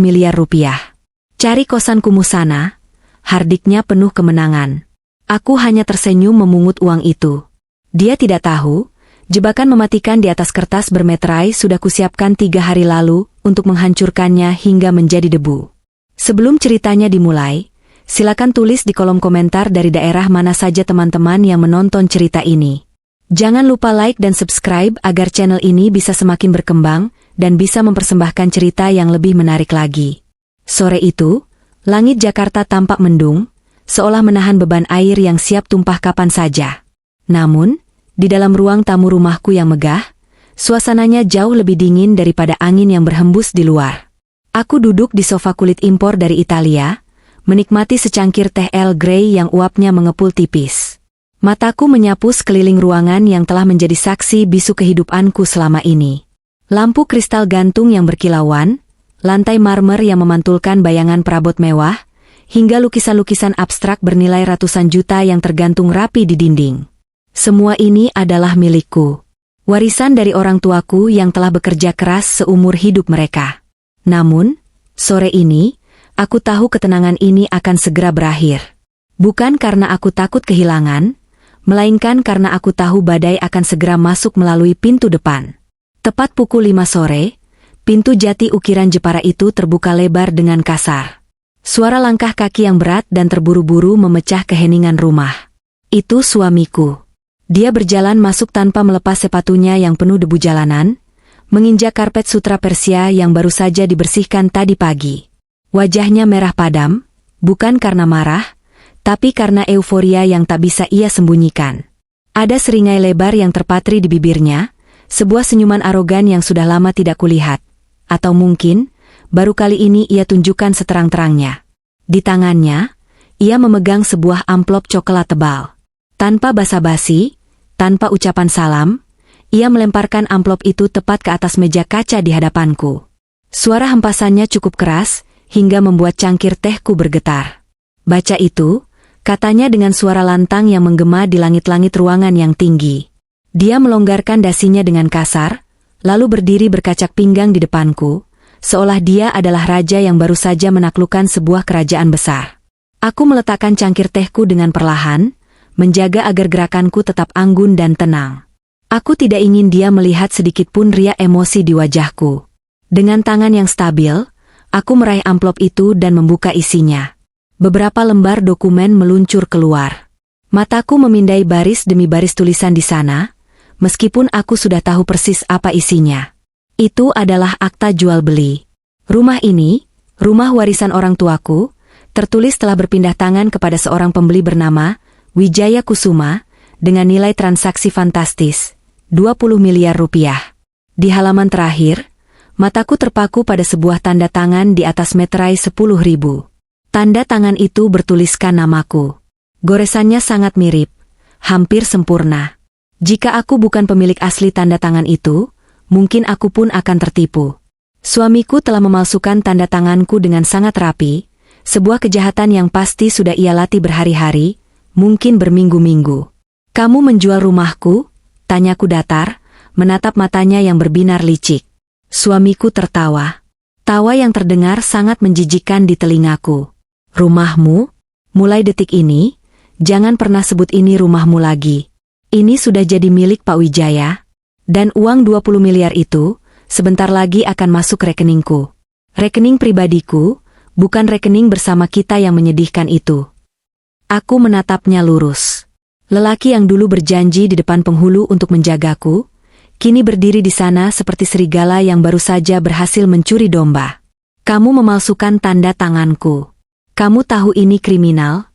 miliar rupiah. Cari kosan kumuh sana, hardiknya penuh kemenangan. Aku hanya tersenyum memungut uang itu. Dia tidak tahu, jebakan mematikan di atas kertas bermeterai sudah kusiapkan 3 hari lalu untuk menghancurkannya hingga menjadi debu. Sebelum ceritanya dimulai, silakan tulis di kolom komentar dari daerah mana saja teman-teman yang menonton cerita ini. Jangan lupa like dan subscribe agar channel ini bisa semakin berkembang dan bisa mempersembahkan cerita yang lebih menarik lagi. Sore itu, langit Jakarta tampak mendung, seolah menahan beban air yang siap tumpah kapan saja. Namun, di dalam ruang tamu rumahku yang megah, suasananya jauh lebih dingin daripada angin yang berhembus di luar. Aku duduk di sofa kulit impor dari Italia, menikmati secangkir teh Earl Grey yang uapnya mengepul tipis. Mataku menyapu sekeliling ruangan yang telah menjadi saksi bisu kehidupanku selama ini. Lampu kristal gantung yang berkilauan, lantai marmer yang memantulkan bayangan perabot mewah, hingga lukisan-lukisan abstrak bernilai ratusan juta yang tergantung rapi di dinding. Semua ini adalah milikku. Warisan dari orang tuaku yang telah bekerja keras seumur hidup mereka. Namun, sore ini, aku tahu ketenangan ini akan segera berakhir. Bukan karena aku takut kehilangan, melainkan karena aku tahu badai akan segera masuk melalui pintu depan. Tepat pukul 5 sore, pintu jati ukiran Jepara itu terbuka lebar dengan kasar. Suara langkah kaki yang berat dan terburu-buru memecah keheningan rumah. Itu suamiku. Dia berjalan masuk tanpa melepas sepatunya yang penuh debu jalanan, menginjak karpet sutra Persia yang baru saja dibersihkan tadi pagi. Wajahnya merah padam, bukan karena marah, tapi karena euforia yang tak bisa ia sembunyikan. Ada seringai lebar yang terpatri di bibirnya, sebuah senyuman arogan yang sudah lama tidak kulihat. Atau mungkin, baru kali ini ia tunjukkan seterang-terangnya. Di tangannya, ia memegang sebuah amplop coklat tebal. Tanpa basa-basi, tanpa ucapan salam, ia melemparkan amplop itu tepat ke atas meja kaca di hadapanku. Suara hempasannya cukup keras, hingga membuat cangkir tehku bergetar. Baca itu, katanya dengan suara lantang yang menggema di langit-langit ruangan yang tinggi. Dia melonggarkan dasinya dengan kasar, lalu berdiri berkacak pinggang di depanku, seolah dia adalah raja yang baru saja menaklukkan sebuah kerajaan besar. Aku meletakkan cangkir tehku dengan perlahan, menjaga agar gerakanku tetap anggun dan tenang. Aku tidak ingin dia melihat sedikit pun riak emosi di wajahku. Dengan tangan yang stabil, aku meraih amplop itu dan membuka isinya. Beberapa lembar dokumen meluncur keluar. Mataku memindai baris demi baris tulisan di sana, meskipun aku sudah tahu persis apa isinya. Itu adalah akta jual beli. Rumah ini, rumah warisan orang tuaku, tertulis telah berpindah tangan kepada seorang pembeli bernama Wijaya Kusuma, dengan nilai transaksi fantastis, 20 miliar rupiah. Di halaman terakhir, mataku terpaku pada sebuah tanda tangan di atas meterai 10.000. Tanda tangan itu bertuliskan namaku. Goresannya sangat mirip, hampir sempurna. Jika aku bukan pemilik asli tanda tangan itu, mungkin aku pun akan tertipu. Suamiku telah memalsukan tanda tanganku dengan sangat rapi, sebuah kejahatan yang pasti sudah ia latih berhari-hari, mungkin berminggu-minggu. Kamu menjual rumahku? Tanyaku datar, menatap matanya yang berbinar licik. Suamiku tertawa. Tawa yang terdengar sangat menjijikkan di telingaku. Rumahmu? Mulai detik ini, jangan pernah sebut ini rumahmu lagi. Ini sudah jadi milik Pak Wijaya, dan uang 20 miliar itu, sebentar lagi akan masuk rekeningku. Rekening pribadiku, bukan rekening bersama kita yang menyedihkan itu. Aku menatapnya lurus. Lelaki yang dulu berjanji di depan penghulu untuk menjagaku, kini berdiri di sana seperti serigala yang baru saja berhasil mencuri domba. Kamu memalsukan tanda tanganku. Kamu tahu ini kriminal?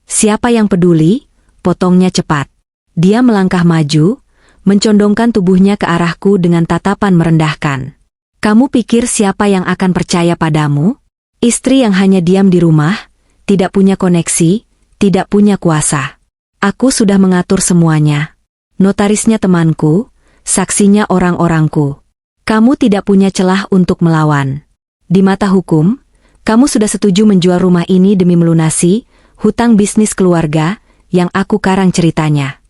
Siapa yang peduli? Potongnya cepat. Dia melangkah maju, mencondongkan tubuhnya ke arahku dengan tatapan merendahkan. Kamu pikir siapa yang akan percaya padamu? Istri yang hanya diam di rumah, tidak punya koneksi, tidak punya kuasa. Aku sudah mengatur semuanya. Notarisnya temanku, saksinya orang-orangku. Kamu tidak punya celah untuk melawan. Di mata hukum, kamu sudah setuju menjual rumah ini demi melunasi hutang bisnis keluarga yang aku karang ceritanya.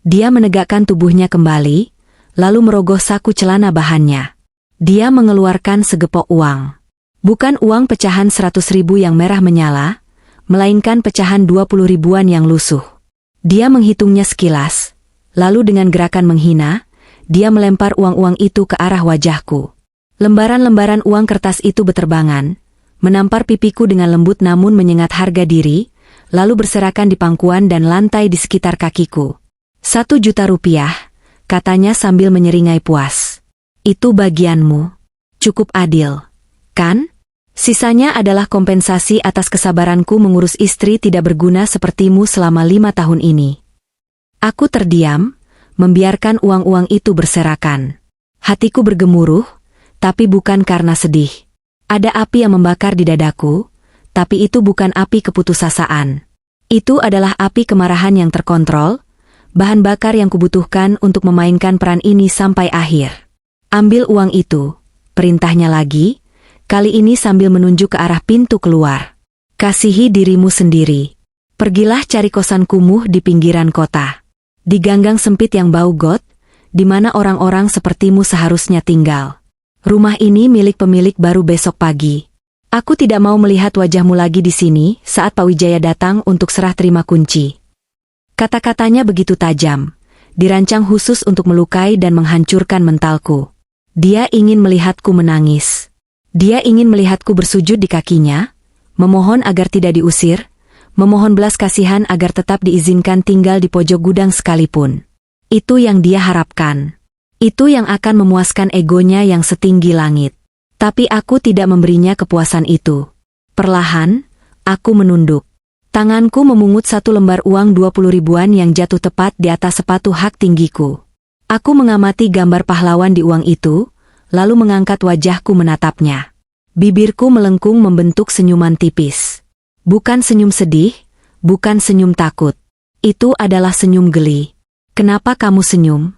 Dia menegakkan tubuhnya kembali, lalu merogoh saku celana bahannya. Dia mengeluarkan segepok uang. Bukan uang pecahan 100.000 yang merah menyala, melainkan pecahan 20 ribuan yang lusuh. Dia menghitungnya sekilas, lalu dengan gerakan menghina, dia melempar uang-uang itu ke arah wajahku. Lembaran-lembaran uang kertas itu beterbangan, menampar pipiku dengan lembut namun menyengat harga diri, lalu berserakan di pangkuan dan lantai di sekitar kakiku. 1 juta rupiah, katanya sambil menyeringai puas. Itu bagianmu. Cukup adil, kan? Sisanya adalah kompensasi atas kesabaranku mengurus istri tidak berguna sepertimu selama 5 tahun ini. Aku terdiam, membiarkan uang-uang itu berserakan. Hatiku bergemuruh, tapi bukan karena sedih. Ada api yang membakar di dadaku, tapi itu bukan api keputusasaan. Itu adalah api kemarahan yang terkontrol, bahan bakar yang kubutuhkan untuk memainkan peran ini sampai akhir. Ambil uang itu, perintahnya lagi, kali ini sambil menunjuk ke arah pintu keluar. Kasihi dirimu sendiri. Pergilah cari kosan kumuh di pinggiran kota. Di ganggang sempit yang bau got, di mana orang-orang sepertimu seharusnya tinggal. Rumah ini milik pemilik baru besok pagi. Aku tidak mau melihat wajahmu lagi di sini saat Pak Wijaya datang untuk serah terima kunci. Kata-katanya begitu tajam, dirancang khusus untuk melukai dan menghancurkan mentalku. Dia ingin melihatku menangis. Dia ingin melihatku bersujud di kakinya, memohon agar tidak diusir, memohon belas kasihan agar tetap diizinkan tinggal di pojok gudang sekalipun. Itu yang dia harapkan. Itu yang akan memuaskan egonya yang setinggi langit. Tapi aku tidak memberinya kepuasan itu. Perlahan, aku menunduk. Tanganku memungut 1 lembar uang 20 ribuan yang jatuh tepat di atas sepatu hak tinggiku. Aku mengamati gambar pahlawan di uang itu, lalu mengangkat wajahku menatapnya. Bibirku melengkung membentuk senyuman tipis. Bukan senyum sedih, bukan senyum takut. Itu adalah senyum geli. Kenapa kamu senyum?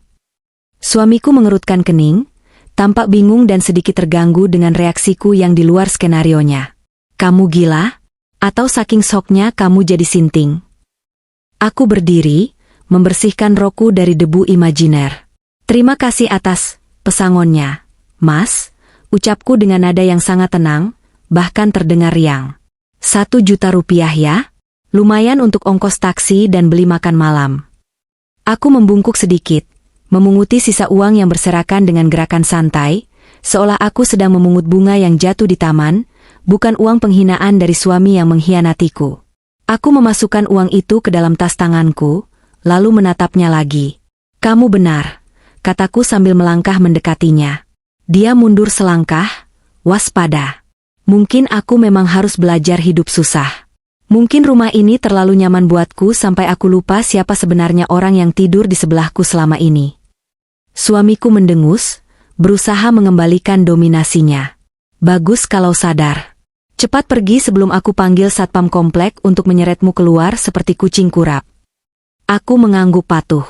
Suamiku mengerutkan kening, tampak bingung dan sedikit terganggu dengan reaksiku yang di luar skenarionya. Kamu gila? Atau saking soknya kamu jadi sinting? Aku berdiri, membersihkan rokku dari debu imajiner. Terima kasih atas pesangonnya, Mas, ucapku dengan nada yang sangat tenang, bahkan terdengar riang. 1 juta rupiah ya? Lumayan untuk ongkos taksi dan beli makan malam. Aku membungkuk sedikit, memunguti sisa uang yang berserakan dengan gerakan santai, seolah aku sedang memungut bunga yang jatuh di taman, bukan uang penghinaan dari suami yang mengkhianatiku. Aku memasukkan uang itu ke dalam tas tanganku, lalu menatapnya lagi. Kamu benar, kataku sambil melangkah mendekatinya. Dia mundur selangkah, waspada. Mungkin aku memang harus belajar hidup susah. Mungkin rumah ini terlalu nyaman buatku sampai aku lupa siapa sebenarnya orang yang tidur di sebelahku selama ini. Suamiku mendengus, berusaha mengembalikan dominasinya. Bagus kalau sadar. Cepat pergi sebelum aku panggil satpam komplek untuk menyeretmu keluar seperti kucing kurap. Aku mengangguk patuh.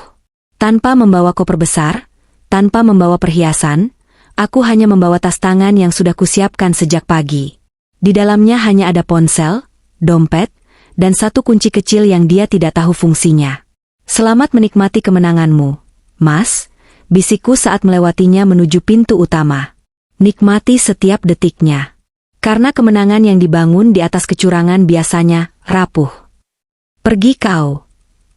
Tanpa membawa koper besar, tanpa membawa perhiasan, aku hanya membawa tas tangan yang sudah kusiapkan sejak pagi. Di dalamnya hanya ada ponsel, dompet, dan 1 kunci kecil yang dia tidak tahu fungsinya. Selamat menikmati kemenanganmu, Mas, bisikku saat melewatinya menuju pintu utama. Nikmati setiap detiknya. Karena kemenangan yang dibangun di atas kecurangan biasanya rapuh. Pergi kau,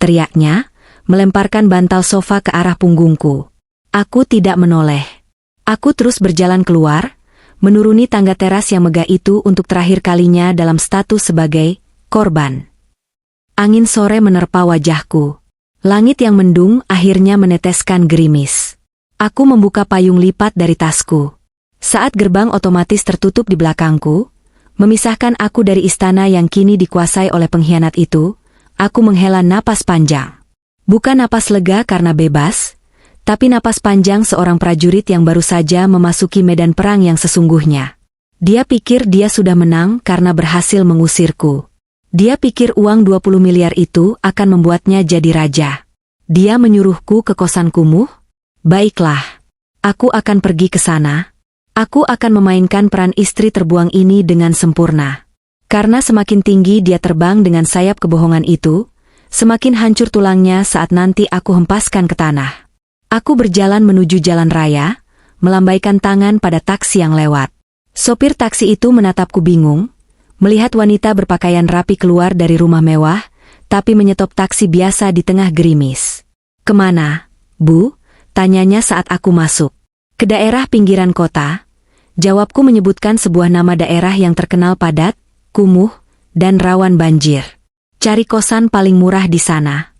teriaknya, melemparkan bantal sofa ke arah punggungku. Aku tidak menoleh. Aku terus berjalan keluar, menuruni tangga teras yang megah itu untuk terakhir kalinya dalam status sebagai korban. Angin sore menerpa wajahku. Langit yang mendung akhirnya meneteskan gerimis. Aku membuka payung lipat dari tasku. Saat gerbang otomatis tertutup di belakangku, memisahkan aku dari istana yang kini dikuasai oleh pengkhianat itu, aku menghela napas panjang. Bukan napas lega karena bebas, tapi napas panjang seorang prajurit yang baru saja memasuki medan perang yang sesungguhnya. Dia pikir dia sudah menang karena berhasil mengusirku. Dia pikir uang 20 miliar itu akan membuatnya jadi raja. Dia menyuruhku ke kosan kumuh? Baiklah, aku akan pergi ke sana. Aku akan memainkan peran istri terbuang ini dengan sempurna. Karena semakin tinggi dia terbang dengan sayap kebohongan itu, semakin hancur tulangnya saat nanti aku hempaskan ke tanah. Aku berjalan menuju jalan raya, melambaikan tangan pada taksi yang lewat. Sopir taksi itu menatapku bingung, melihat wanita berpakaian rapi keluar dari rumah mewah, tapi menyetop taksi biasa di tengah gerimis. "Kemana, Bu?" tanyanya saat aku masuk. "Ke daerah pinggiran kota." Jawabku menyebutkan sebuah nama daerah yang terkenal padat, kumuh, dan rawan banjir. "Cari kosan paling murah di sana."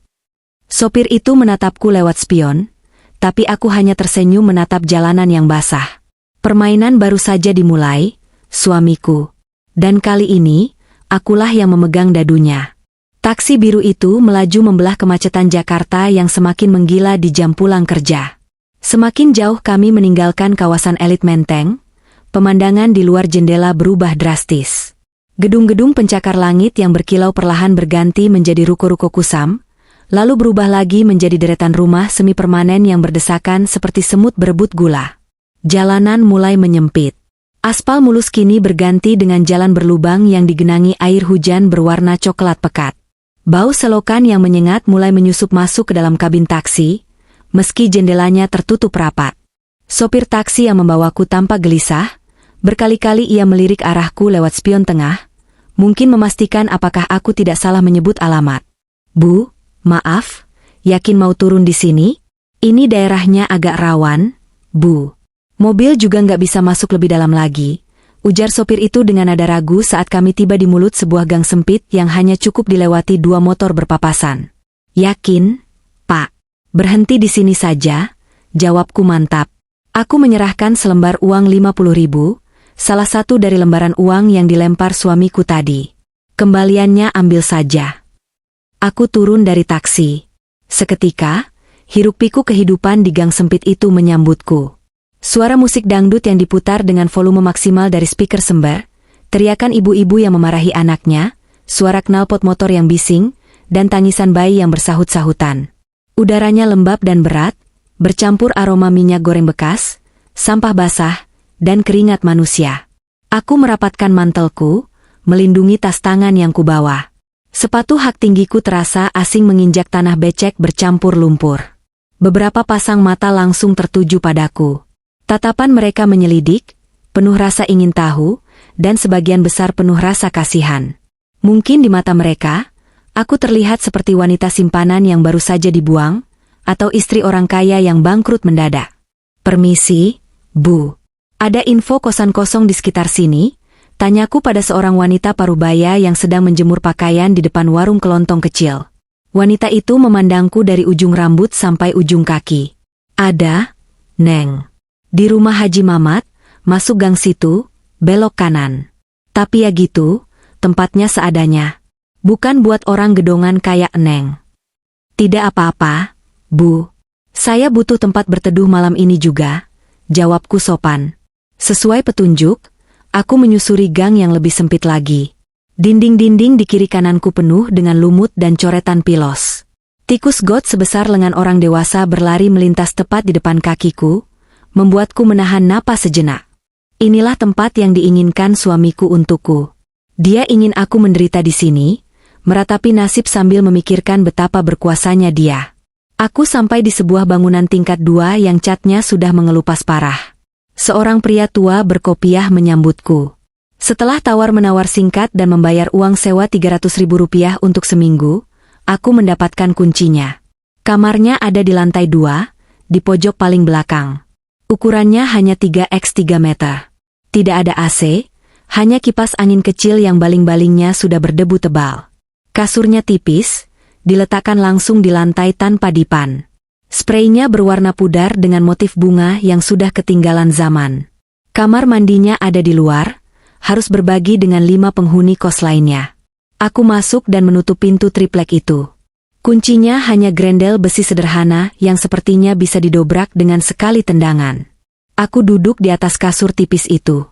Sopir itu menatapku lewat spion, tapi aku hanya tersenyum menatap jalanan yang basah. Permainan baru saja dimulai, suamiku. Dan kali ini, akulah yang memegang dadunya. Taksi biru itu melaju membelah kemacetan Jakarta yang semakin menggila di jam pulang kerja. Semakin jauh kami meninggalkan kawasan elit Menteng, pemandangan di luar jendela berubah drastis. Gedung-gedung pencakar langit yang berkilau perlahan berganti menjadi ruko-ruko kusam, lalu berubah lagi menjadi deretan rumah semi permanen yang berdesakan seperti semut berebut gula. Jalanan mulai menyempit. Aspal mulus kini berganti dengan jalan berlubang yang digenangi air hujan berwarna coklat pekat. Bau selokan yang menyengat mulai menyusup masuk ke dalam kabin taksi, meski jendelanya tertutup rapat. Sopir taksi yang membawaku tampak gelisah, berkali-kali ia melirik arahku lewat spion tengah, mungkin memastikan apakah aku tidak salah menyebut alamat. "Bu, maaf, yakin mau turun di sini? Ini daerahnya agak rawan, Bu." "Mobil juga nggak bisa masuk lebih dalam lagi," ujar sopir itu dengan nada ragu saat kami tiba di mulut sebuah gang sempit yang hanya cukup dilewati 2 motor berpapasan. "Yakin, Pak? Berhenti di sini saja," jawabku mantap. Aku menyerahkan selembar uang 50.000, salah satu dari lembaran uang yang dilempar suamiku tadi. "Kembaliannya ambil saja." Aku turun dari taksi. Seketika, hiruk-pikuk kehidupan di gang sempit itu menyambutku. Suara musik dangdut yang diputar dengan volume maksimal dari speaker sembar, teriakan ibu-ibu yang memarahi anaknya, suara knalpot motor yang bising, dan tangisan bayi yang bersahut-sahutan. Udaranya lembab dan berat, bercampur aroma minyak goreng bekas, sampah basah, dan keringat manusia. Aku merapatkan mantelku, melindungi tas tangan yang kubawa. Sepatu hak tinggiku terasa asing menginjak tanah becek bercampur lumpur. Beberapa pasang mata langsung tertuju padaku. Tatapan mereka menyelidik, penuh rasa ingin tahu, dan sebagian besar penuh rasa kasihan. Mungkin di mata mereka, aku terlihat seperti wanita simpanan yang baru saja dibuang, atau istri orang kaya yang bangkrut mendadak. "Permisi, Bu. Ada info kosan kosong di sekitar sini?" tanyaku pada seorang wanita parubaya yang sedang menjemur pakaian di depan warung kelontong kecil. Wanita itu memandangku dari ujung rambut sampai ujung kaki. "Ada, Neng. Di rumah Haji Mamat, masuk gang situ, belok kanan. Tapi ya gitu, tempatnya seadanya. Bukan buat orang gedongan kayak Neng." "Tidak apa-apa, Bu. Saya butuh tempat berteduh malam ini juga," jawabku sopan. Sesuai petunjuk, aku menyusuri gang yang lebih sempit lagi. Dinding-dinding di kiri kananku penuh dengan lumut dan coretan pilos. Tikus got sebesar lengan orang dewasa berlari melintas tepat di depan kakiku, membuatku menahan napas sejenak. Inilah tempat yang diinginkan suamiku untukku. Dia ingin aku menderita di sini, meratapi nasib sambil memikirkan betapa berkuasanya dia. Aku sampai di sebuah bangunan tingkat 2 yang catnya sudah mengelupas parah. Seorang pria tua berkopiah menyambutku. Setelah tawar-menawar singkat dan membayar uang sewa Rp300.000 untuk seminggu, aku mendapatkan kuncinya. Kamarnya ada di lantai 2, di pojok paling belakang. Ukurannya hanya 3x3 meter. Tidak ada AC, hanya kipas angin kecil yang baling-balingnya sudah berdebu tebal. Kasurnya tipis, diletakkan langsung di lantai tanpa dipan. Spraynya berwarna pudar dengan motif bunga yang sudah ketinggalan zaman. Kamar mandinya ada di luar, harus berbagi dengan 5 penghuni kos lainnya. Aku masuk dan menutup pintu triplek itu. Kuncinya hanya grendel besi sederhana yang sepertinya bisa didobrak dengan sekali tendangan. Aku duduk di atas kasur tipis itu.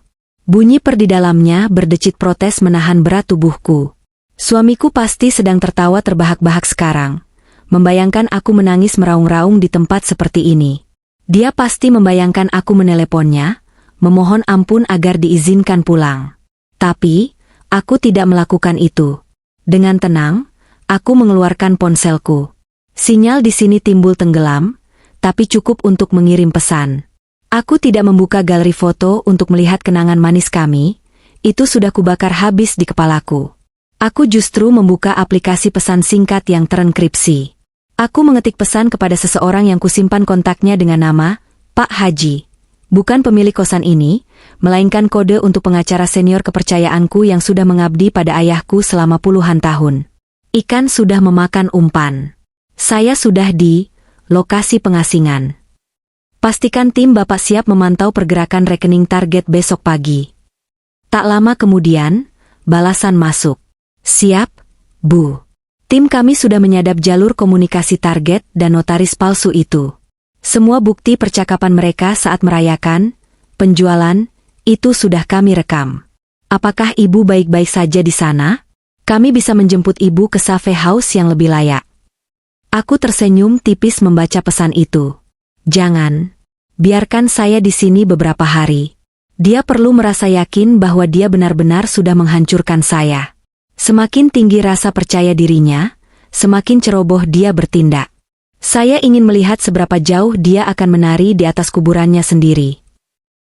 Bunyi per di dalamnya berdecit protes menahan berat tubuhku. Suamiku pasti sedang tertawa terbahak-bahak sekarang, membayangkan aku menangis meraung-raung di tempat seperti ini. Dia pasti membayangkan aku meneleponnya, memohon ampun agar diizinkan pulang. Tapi, aku tidak melakukan itu. Dengan tenang, aku mengeluarkan ponselku. Sinyal di sini timbul tenggelam, tapi cukup untuk mengirim pesan. Aku tidak membuka galeri foto untuk melihat kenangan manis kami, itu sudah kubakar habis di kepalaku. Aku justru membuka aplikasi pesan singkat yang terenkripsi. Aku mengetik pesan kepada seseorang yang kusimpan kontaknya dengan nama Pak Haji. Bukan pemilik kosan ini, melainkan kode untuk pengacara senior kepercayaanku yang sudah mengabdi pada ayahku selama puluhan tahun. Ikan sudah memakan umpan. Saya sudah di lokasi pengasingan. Pastikan tim Bapak siap memantau pergerakan rekening target besok pagi. Tak lama kemudian, balasan masuk. Siap, Bu. Tim kami sudah menyadap jalur komunikasi target dan notaris palsu itu. Semua bukti percakapan mereka saat merayakan penjualan, itu sudah kami rekam. Apakah Ibu baik-baik saja di sana? Kami bisa menjemput Ibu ke cafe house yang lebih layak. Aku tersenyum tipis membaca pesan itu. Jangan. Biarkan saya di sini beberapa hari. Dia perlu merasa yakin bahwa dia benar-benar sudah menghancurkan saya. Semakin tinggi rasa percaya dirinya, semakin ceroboh dia bertindak. Saya ingin melihat seberapa jauh dia akan menari di atas kuburannya sendiri.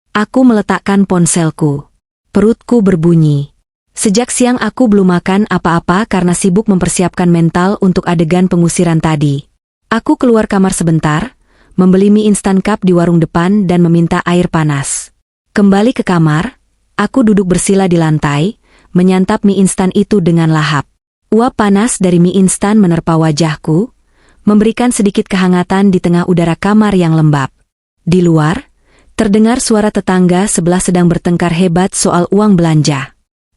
Aku meletakkan ponselku. Perutku berbunyi. Sejak siang aku belum makan apa-apa karena sibuk mempersiapkan mental untuk adegan pengusiran tadi. Aku keluar kamar sebentar, membeli mie instan cup di warung depan dan meminta air panas. Kembali ke kamar, aku duduk bersila di lantai, menyantap mie instan itu dengan lahap. Uap panas dari mie instan menerpa wajahku, memberikan sedikit kehangatan di tengah udara kamar yang lembab. Di luar, terdengar suara tetangga sebelah sedang bertengkar hebat soal uang belanja.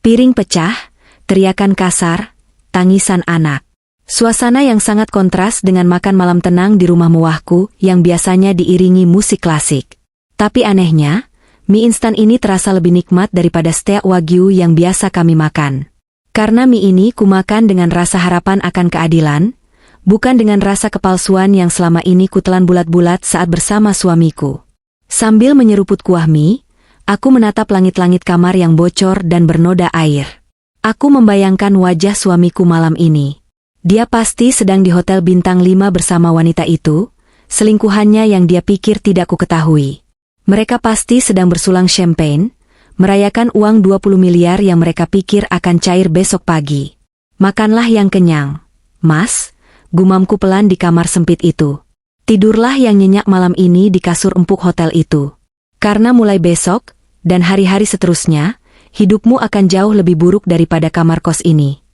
Piring pecah, teriakan kasar, tangisan anak. Suasana yang sangat kontras dengan makan malam tenang di rumah mewahku yang biasanya diiringi musik klasik. Tapi anehnya, mie instan ini terasa lebih nikmat daripada steak wagyu yang biasa kami makan. Karena mie ini kumakan dengan rasa harapan akan keadilan, bukan dengan rasa kepalsuan yang selama ini kutelan bulat-bulat saat bersama suamiku. Sambil menyeruput kuah mie, aku menatap langit-langit kamar yang bocor dan bernoda air. Aku membayangkan wajah suamiku malam ini. Dia pasti sedang di hotel bintang 5 bersama wanita itu, selingkuhannya yang dia pikir tidak ku ketahui. Mereka pasti sedang bersulang champagne, merayakan uang 20 miliar yang mereka pikir akan cair besok pagi. Makanlah yang kenyang, Mas, gumamku pelan di kamar sempit itu. Tidurlah yang nyenyak malam ini di kasur empuk hotel itu. Karena mulai besok, dan hari-hari seterusnya, hidupmu akan jauh lebih buruk daripada kamar kos ini.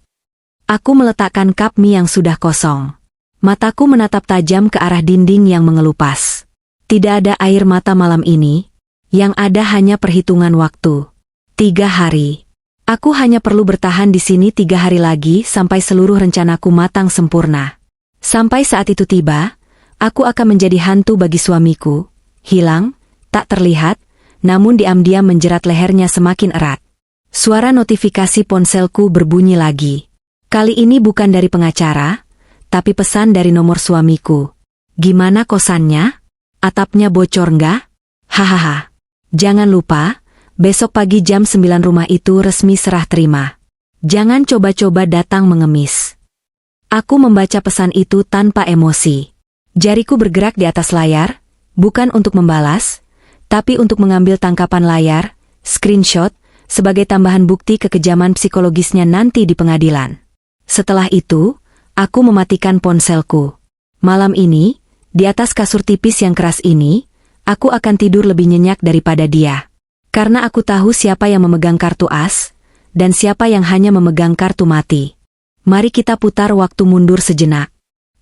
Aku meletakkan cup mie yang sudah kosong. Mataku menatap tajam ke arah dinding yang mengelupas. Tidak ada air mata malam ini, yang ada hanya perhitungan waktu. 3 hari. Aku hanya perlu bertahan di sini 3 hari lagi sampai seluruh rencanaku matang sempurna. Sampai saat itu tiba, aku akan menjadi hantu bagi suamiku, hilang, tak terlihat, namun diam-diam menjerat lehernya semakin erat. Suara notifikasi ponselku berbunyi lagi. Kali ini bukan dari pengacara, tapi pesan dari nomor suamiku. Gimana kosannya? Atapnya bocor nggak? Hahaha. Jangan lupa, besok pagi jam 9 rumah itu resmi serah terima. Jangan coba-coba datang mengemis. Aku membaca pesan itu tanpa emosi. Jariku bergerak di atas layar, bukan untuk membalas, tapi untuk mengambil tangkapan layar, screenshot, sebagai tambahan bukti kekejaman psikologisnya nanti di pengadilan. Setelah itu, aku mematikan ponselku. Malam ini, di atas kasur tipis yang keras ini, aku akan tidur lebih nyenyak daripada dia. Karena aku tahu siapa yang memegang kartu as, dan siapa yang hanya memegang kartu mati. Mari kita putar waktu mundur sejenak.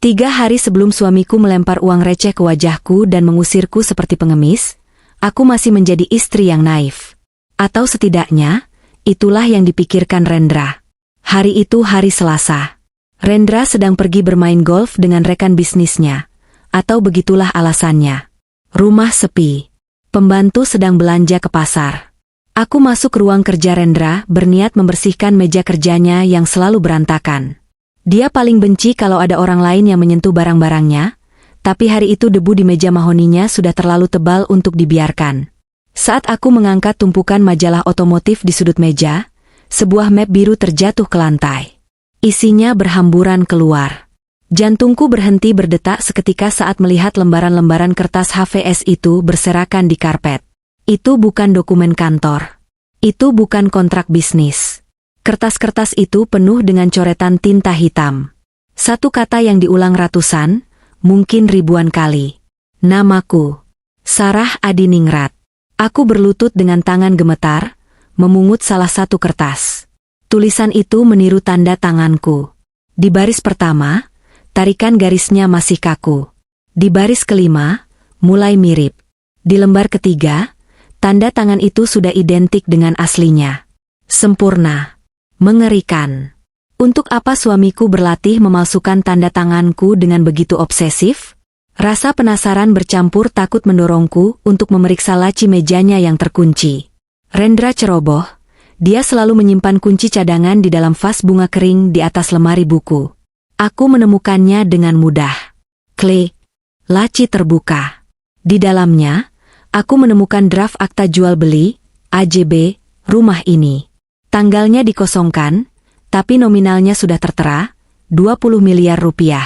3 hari sebelum suamiku melempar uang receh ke wajahku dan mengusirku seperti pengemis, aku masih menjadi istri yang naif. Atau setidaknya, itulah yang dipikirkan Rendra. Hari itu hari Selasa. Rendra sedang pergi bermain golf dengan rekan bisnisnya. Atau begitulah alasannya. Rumah sepi. Pembantu sedang belanja ke pasar. Aku masuk ke ruang kerja Rendra berniat membersihkan meja kerjanya yang selalu berantakan. Dia paling benci kalau ada orang lain yang menyentuh barang-barangnya, tapi hari itu debu di meja mahoninya sudah terlalu tebal untuk dibiarkan. Saat aku mengangkat tumpukan majalah otomotif di sudut meja, sebuah map biru terjatuh ke lantai. Isinya berhamburan keluar. Jantungku berhenti berdetak seketika saat melihat lembaran-lembaran kertas HVS itu berserakan di karpet. Itu bukan dokumen kantor. Itu bukan kontrak bisnis. Kertas-kertas itu penuh dengan coretan tinta hitam. Satu kata yang diulang ratusan, mungkin ribuan kali. Namaku, Sarah Adiningrat. Aku berlutut dengan tangan gemetar, memungut salah satu kertas. Tulisan itu meniru tanda tanganku. Di baris pertama, tarikan garisnya masih kaku. Di baris kelima, mulai mirip. Di lembar ketiga, tanda tangan itu sudah identik dengan aslinya. Sempurna. Mengerikan. Untuk apa suamiku berlatih memalsukan tanda tanganku dengan begitu obsesif? Rasa penasaran bercampur takut mendorongku untuk memeriksa laci mejanya yang terkunci. Rendra ceroboh, dia selalu menyimpan kunci cadangan di dalam vas bunga kering di atas lemari buku. Aku menemukannya dengan mudah. Klik. Laci terbuka. Di dalamnya, aku menemukan draft akta jual beli, AJB, rumah ini. Tanggalnya dikosongkan, tapi nominalnya sudah tertera, 20 miliar rupiah.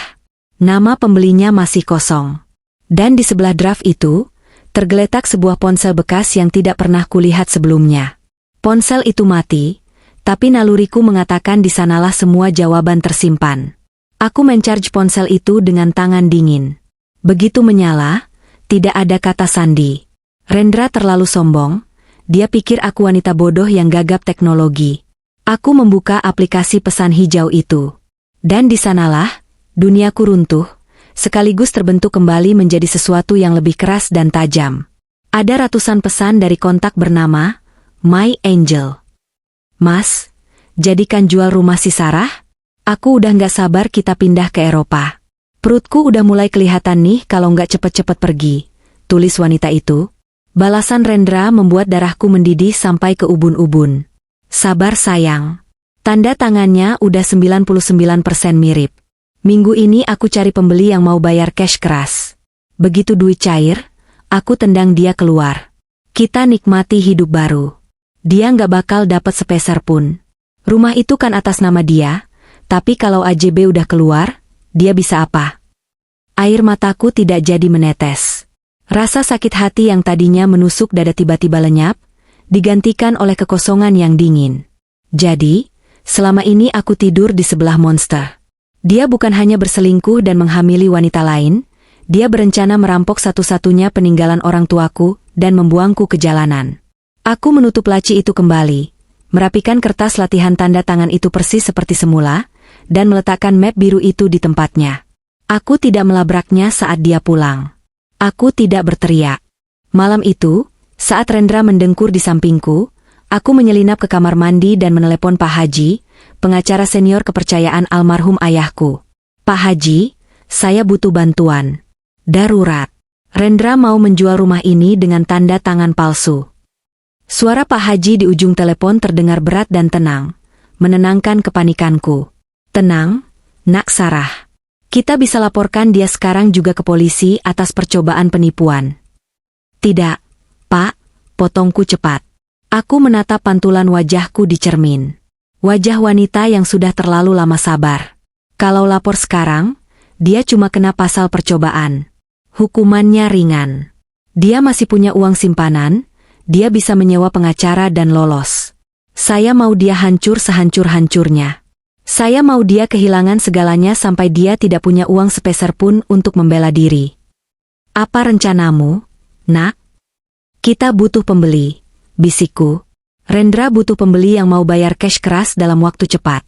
Nama pembelinya masih kosong. Dan di sebelah draft itu, tergeletak sebuah ponsel bekas yang tidak pernah kulihat sebelumnya. Ponsel itu mati, tapi naluriku mengatakan di sanalah semua jawaban tersimpan. Aku mencharge ponsel itu dengan tangan dingin. Begitu menyala, tidak ada kata sandi. Rendra terlalu sombong, dia pikir aku wanita bodoh yang gagap teknologi. Aku membuka aplikasi pesan hijau itu. Dan di sanalah, duniaku runtuh, sekaligus terbentuk kembali menjadi sesuatu yang lebih keras dan tajam. Ada ratusan pesan dari kontak bernama My Angel. Mas, jadikan jual rumah si Sarah? Aku udah gak sabar kita pindah ke Eropa. Perutku udah mulai kelihatan nih kalau gak cepet-cepet pergi, tulis wanita itu. Balasan Rendra membuat darahku mendidih sampai ke ubun-ubun. Sabar sayang. Tanda tangannya udah 99% mirip. Minggu ini aku cari pembeli yang mau bayar cash keras. Begitu duit cair, aku tendang dia keluar. Kita nikmati hidup baru. Dia gak bakal dapat sepeser pun. Rumah itu kan atas nama dia, tapi kalau AJB udah keluar, dia bisa apa? Air mataku tidak jadi menetes. Rasa sakit hati yang tadinya menusuk dada tiba-tiba lenyap, digantikan oleh kekosongan yang dingin. Jadi, selama ini aku tidur di sebelah monster. Dia bukan hanya berselingkuh dan menghamili wanita lain, dia berencana merampok satu-satunya peninggalan orang tuaku dan membuangku ke jalanan. Aku menutup laci itu kembali, merapikan kertas latihan tanda tangan itu persis seperti semula, dan meletakkan map biru itu di tempatnya. Aku tidak melabraknya saat dia pulang. Aku tidak berteriak. Malam itu, saat Rendra mendengkur di sampingku, aku menyelinap ke kamar mandi dan menelepon Pak Haji, pengacara senior kepercayaan almarhum ayahku. Pak Haji, saya butuh bantuan. Darurat. Rendra mau menjual rumah ini dengan tanda tangan palsu. Suara Pak Haji di ujung telepon terdengar berat dan tenang, menenangkan kepanikanku. Tenang, Nak Sarah. Kita bisa laporkan dia sekarang juga ke polisi atas percobaan penipuan. Tidak, Pak, potongku cepat. Aku menatap pantulan wajahku di cermin. Wajah wanita yang sudah terlalu lama sabar. Kalau lapor sekarang, dia cuma kena pasal percobaan. Hukumannya ringan. Dia masih punya uang simpanan, dia bisa menyewa pengacara dan lolos. Saya mau dia hancur sehancur-hancurnya. Saya mau dia kehilangan segalanya sampai dia tidak punya uang sepeser pun untuk membela diri. Apa rencanamu, Nak? Kita butuh pembeli, bisikku. Rendra butuh pembeli yang mau bayar cash keras dalam waktu cepat.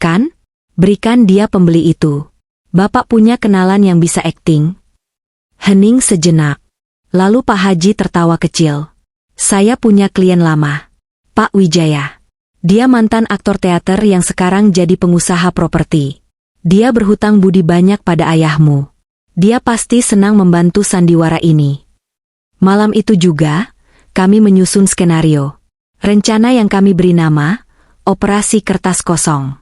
Kan? Berikan dia pembeli itu. Bapak punya kenalan yang bisa akting. Hening sejenak. Lalu Pak Haji tertawa kecil. Saya punya klien lama. Pak Wijaya. Dia mantan aktor teater yang sekarang jadi pengusaha properti. Dia berhutang budi banyak pada ayahmu. Dia pasti senang membantu sandiwara ini. Malam itu juga, kami menyusun skenario. Rencana yang kami beri nama, Operasi Kertas Kosong.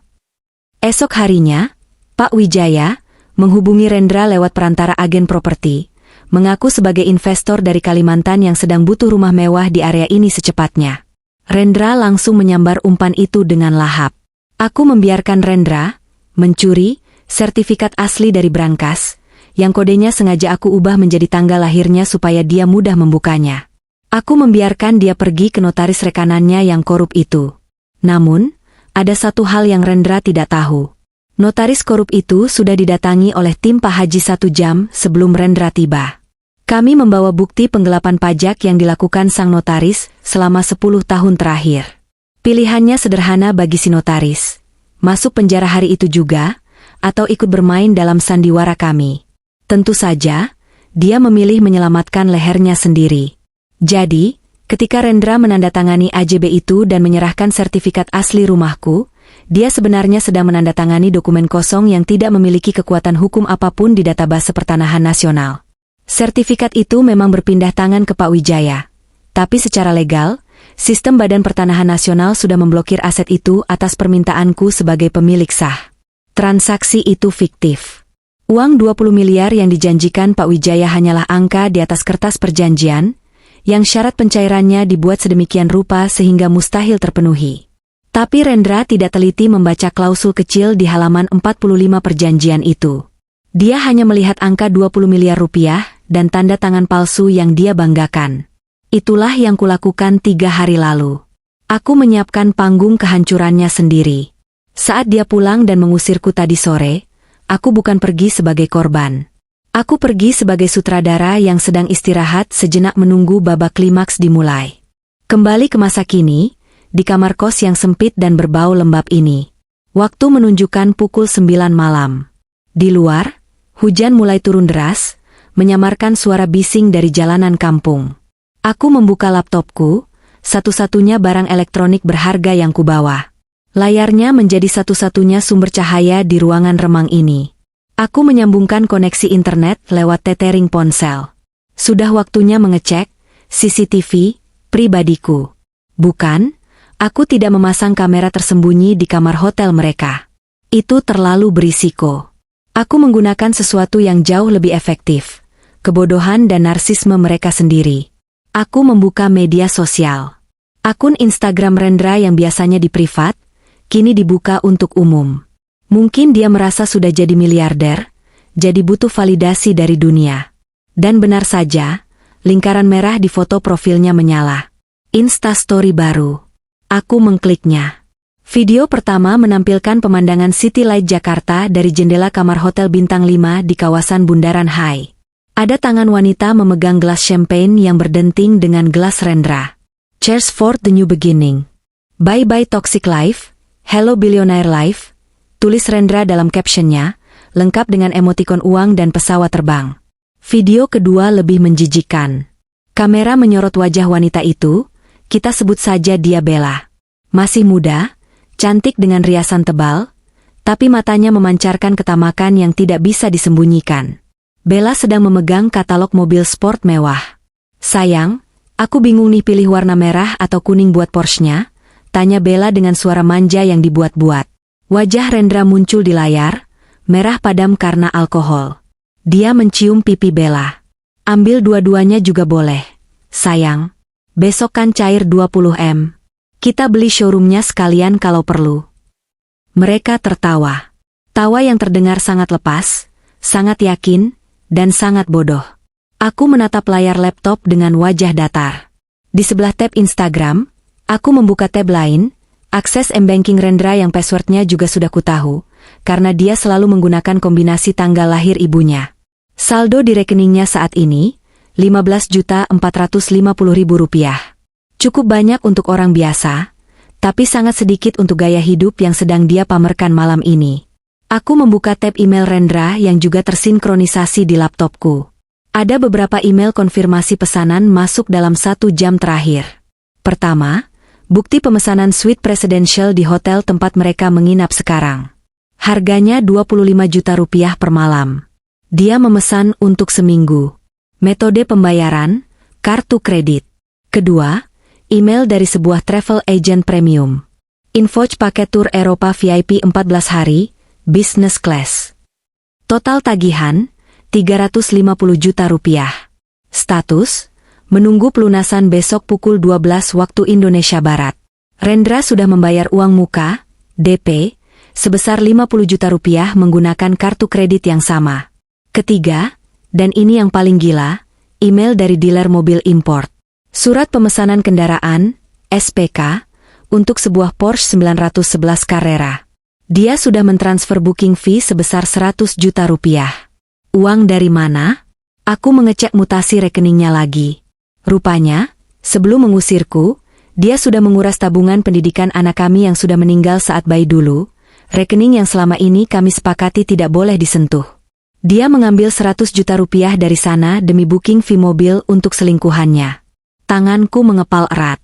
Esok harinya, Pak Wijaya menghubungi Rendra lewat perantara agen properti, mengaku sebagai investor dari Kalimantan yang sedang butuh rumah mewah di area ini secepatnya. Rendra langsung menyambar umpan itu dengan lahap. Aku membiarkan Rendra mencuri sertifikat asli dari brankas, yang kodenya sengaja aku ubah menjadi tanggal lahirnya supaya dia mudah membukanya. Aku membiarkan dia pergi ke notaris rekanannya yang korup itu. Namun, ada satu hal yang Rendra tidak tahu. Notaris korup itu sudah didatangi oleh tim Pak Haji 1 jam sebelum Rendra tiba. Kami membawa bukti penggelapan pajak yang dilakukan sang notaris selama 10 tahun terakhir. Pilihannya sederhana bagi si notaris. Masuk penjara hari itu juga, atau ikut bermain dalam sandiwara kami. Tentu saja, dia memilih menyelamatkan lehernya sendiri. Jadi, ketika Rendra menandatangani AJB itu dan menyerahkan sertifikat asli rumahku, dia sebenarnya sedang menandatangani dokumen kosong yang tidak memiliki kekuatan hukum apapun di database pertanahan nasional. Sertifikat itu memang berpindah tangan ke Pak Wijaya. Tapi secara legal, sistem Badan Pertanahan Nasional sudah memblokir aset itu atas permintaanku sebagai pemilik sah. Transaksi itu fiktif. Uang 20 miliar yang dijanjikan Pak Wijaya hanyalah angka di atas kertas perjanjian, yang syarat pencairannya dibuat sedemikian rupa sehingga mustahil terpenuhi. Tapi Rendra tidak teliti membaca klausul kecil di halaman 45 perjanjian itu. Dia hanya melihat angka 20 miliar rupiah dan tanda tangan palsu yang dia banggakan. Itulah yang kulakukan 3 hari lalu. Aku menyiapkan panggung kehancurannya sendiri. Saat dia pulang dan mengusirku tadi sore, aku bukan pergi sebagai korban. Aku pergi sebagai sutradara yang sedang istirahat sejenak menunggu babak klimaks dimulai. Kembali ke masa kini, di kamar kos yang sempit dan berbau lembab ini. Waktu menunjukkan pukul 9 malam. Di luar, hujan mulai turun deras, menyamarkan suara bising dari jalanan kampung. Aku membuka laptopku, satu-satunya barang elektronik berharga yang kubawa. Layarnya menjadi satu-satunya sumber cahaya di ruangan remang ini. Aku menyambungkan koneksi internet lewat tethering ponsel. Sudah waktunya mengecek CCTV pribadiku. Bukan, aku tidak memasang kamera tersembunyi di kamar hotel mereka. Itu terlalu berisiko. Aku menggunakan sesuatu yang jauh lebih efektif. Kebodohan dan narsisme mereka sendiri. Aku membuka media sosial. Akun Instagram Rendra yang biasanya di privat, kini dibuka untuk umum. Mungkin dia merasa sudah jadi miliarder, jadi butuh validasi dari dunia. Dan benar saja, lingkaran merah di foto profilnya menyala. Instastory baru. Aku mengkliknya. Video pertama menampilkan pemandangan City Light Jakarta dari jendela kamar hotel bintang 5 di kawasan Bundaran Hai. Ada tangan wanita memegang gelas champagne yang berdenting dengan gelas Rendra. Cheers for the new beginning. Bye-bye toxic life, hello billionaire life, tulis Rendra dalam captionnya, lengkap dengan emotikon uang dan pesawat terbang. Video kedua lebih menjijikkan. Kamera menyorot wajah wanita itu, kita sebut saja dia Bella. Masih muda, cantik dengan riasan tebal, tapi matanya memancarkan ketamakan yang tidak bisa disembunyikan. Bella sedang memegang katalog mobil sport mewah. Sayang, aku bingung nih pilih warna merah atau kuning buat Porsche-nya, tanya Bella dengan suara manja yang dibuat-buat. Wajah Rendra muncul di layar, merah padam karena alkohol. Dia mencium pipi Bella. Ambil dua-duanya juga boleh. Sayang, besok kan cair 20 M. Kita beli showroomnya sekalian kalau perlu. Mereka tertawa. Tawa yang terdengar sangat lepas, sangat yakin, dan sangat bodoh. Aku menatap layar laptop dengan wajah datar. Di sebelah tab Instagram, aku membuka tab lain, akses M-Banking Rendra yang passwordnya juga sudah kutahu, karena dia selalu menggunakan kombinasi tanggal lahir ibunya. Saldo di rekeningnya saat ini, Rp15.450.000. Cukup banyak untuk orang biasa, tapi sangat sedikit untuk gaya hidup yang sedang dia pamerkan malam ini. Aku membuka tab email Rendra yang juga tersinkronisasi di laptopku. Ada beberapa email konfirmasi pesanan masuk dalam 1 jam terakhir. Pertama, bukti pemesanan suite presidential di hotel tempat mereka menginap sekarang. Harganya Rp25 juta per malam. Dia memesan untuk seminggu. Metode pembayaran, kartu kredit. Kedua, email dari sebuah travel agent premium. Invoice paket tur Eropa VIP 14 hari, business class. Total tagihan, Rp350 juta. Status, menunggu pelunasan besok pukul 12 waktu Indonesia Barat. Rendra sudah membayar uang muka, DP, sebesar 50 juta rupiah menggunakan kartu kredit yang sama. Ketiga, dan ini yang paling gila, email dari dealer mobil import. Surat pemesanan kendaraan, SPK, untuk sebuah Porsche 911 Carrera. Dia sudah mentransfer booking fee sebesar 100 juta rupiah. Uang dari mana? Aku mengecek mutasi rekeningnya lagi. Rupanya, sebelum mengusirku, dia sudah menguras tabungan pendidikan anak kami yang sudah meninggal saat bayi dulu, rekening yang selama ini kami sepakati tidak boleh disentuh. Dia mengambil 100 juta rupiah dari sana demi booking fee mobil untuk selingkuhannya. Tanganku mengepal erat.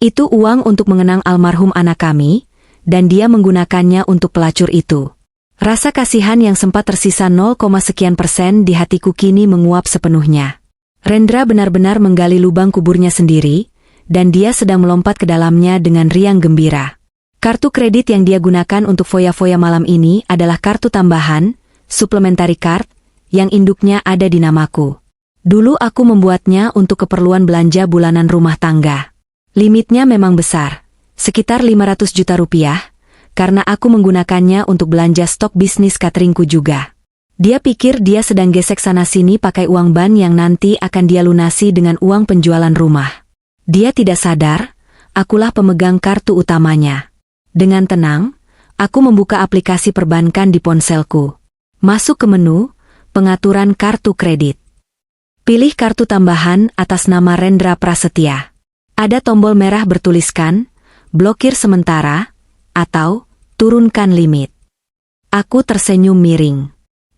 Itu uang untuk mengenang almarhum anak kami, dan dia menggunakannya untuk pelacur itu. Rasa kasihan yang sempat tersisa 0, sekian persen di hatiku kini menguap sepenuhnya. Rendra benar-benar menggali lubang kuburnya sendiri, dan dia sedang melompat ke dalamnya dengan riang gembira. Kartu kredit yang dia gunakan untuk foya-foya malam ini adalah kartu tambahan, supplementary card, yang induknya ada di namaku. Dulu aku membuatnya untuk keperluan belanja bulanan rumah tangga. Limitnya memang besar, sekitar 500 juta rupiah, karena aku menggunakannya untuk belanja stok bisnis cateringku juga. Dia pikir dia sedang gesek sana-sini pakai uang ban yang nanti akan dia lunasi dengan uang penjualan rumah. Dia tidak sadar, akulah pemegang kartu utamanya. Dengan tenang, aku membuka aplikasi perbankan di ponselku. Masuk ke menu, pengaturan kartu kredit. Pilih kartu tambahan atas nama Rendra Prasetya. Ada tombol merah bertuliskan, blokir sementara, atau turunkan limit. Aku tersenyum miring.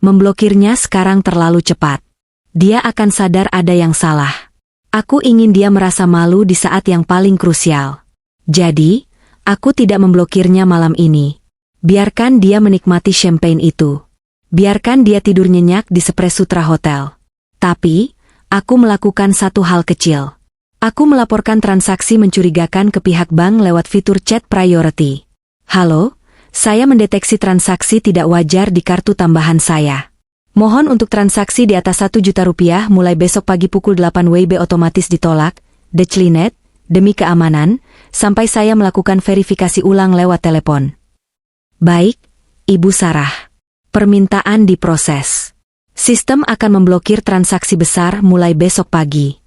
Memblokirnya sekarang terlalu cepat. Dia akan sadar ada yang salah. Aku ingin dia merasa malu di saat yang paling krusial. Jadi, aku tidak memblokirnya malam ini. Biarkan dia menikmati champagne itu. Biarkan dia tidur nyenyak di Spres Sutra Hotel. Tapi, aku melakukan satu hal kecil. Aku melaporkan transaksi mencurigakan ke pihak bank lewat fitur chat priority. Halo, saya mendeteksi transaksi tidak wajar di kartu tambahan saya. Mohon untuk transaksi di atas 1 juta rupiah mulai besok pagi pukul 8 WIB otomatis ditolak, declinet, demi keamanan, sampai saya melakukan verifikasi ulang lewat telepon. Baik, Ibu Sarah. Permintaan diproses. Sistem akan memblokir transaksi besar mulai besok pagi.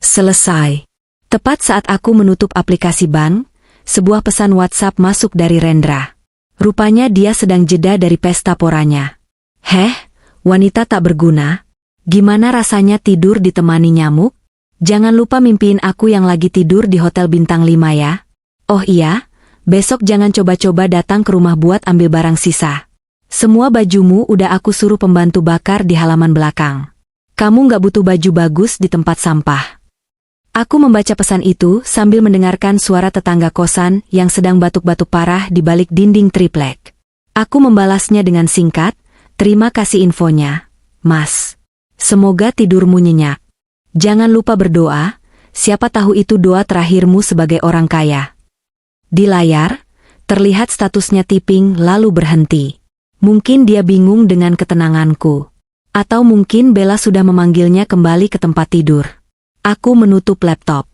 Selesai. Tepat saat aku menutup aplikasi bank, sebuah pesan WhatsApp masuk dari Rendra. Rupanya dia sedang jeda dari pesta poranya. Wanita tak berguna. Gimana rasanya tidur ditemani nyamuk? Jangan lupa mimpiin aku yang lagi tidur di hotel bintang 5 ya. Oh iya, besok jangan coba-coba datang ke rumah buat ambil barang sisa. Semua bajumu udah aku suruh pembantu bakar di halaman belakang. Kamu nggak butuh baju bagus di tempat sampah. Aku membaca pesan itu sambil mendengarkan suara tetangga kosan yang sedang batuk-batuk parah di balik dinding triplek. Aku membalasnya dengan singkat, terima kasih infonya, Mas. Semoga tidurmu nyenyak. Jangan lupa berdoa, siapa tahu itu doa terakhirmu sebagai orang kaya. Di layar, terlihat statusnya typing lalu berhenti. Mungkin dia bingung dengan ketenanganku. Atau mungkin Bella sudah memanggilnya kembali ke tempat tidur. Aku menutup laptop.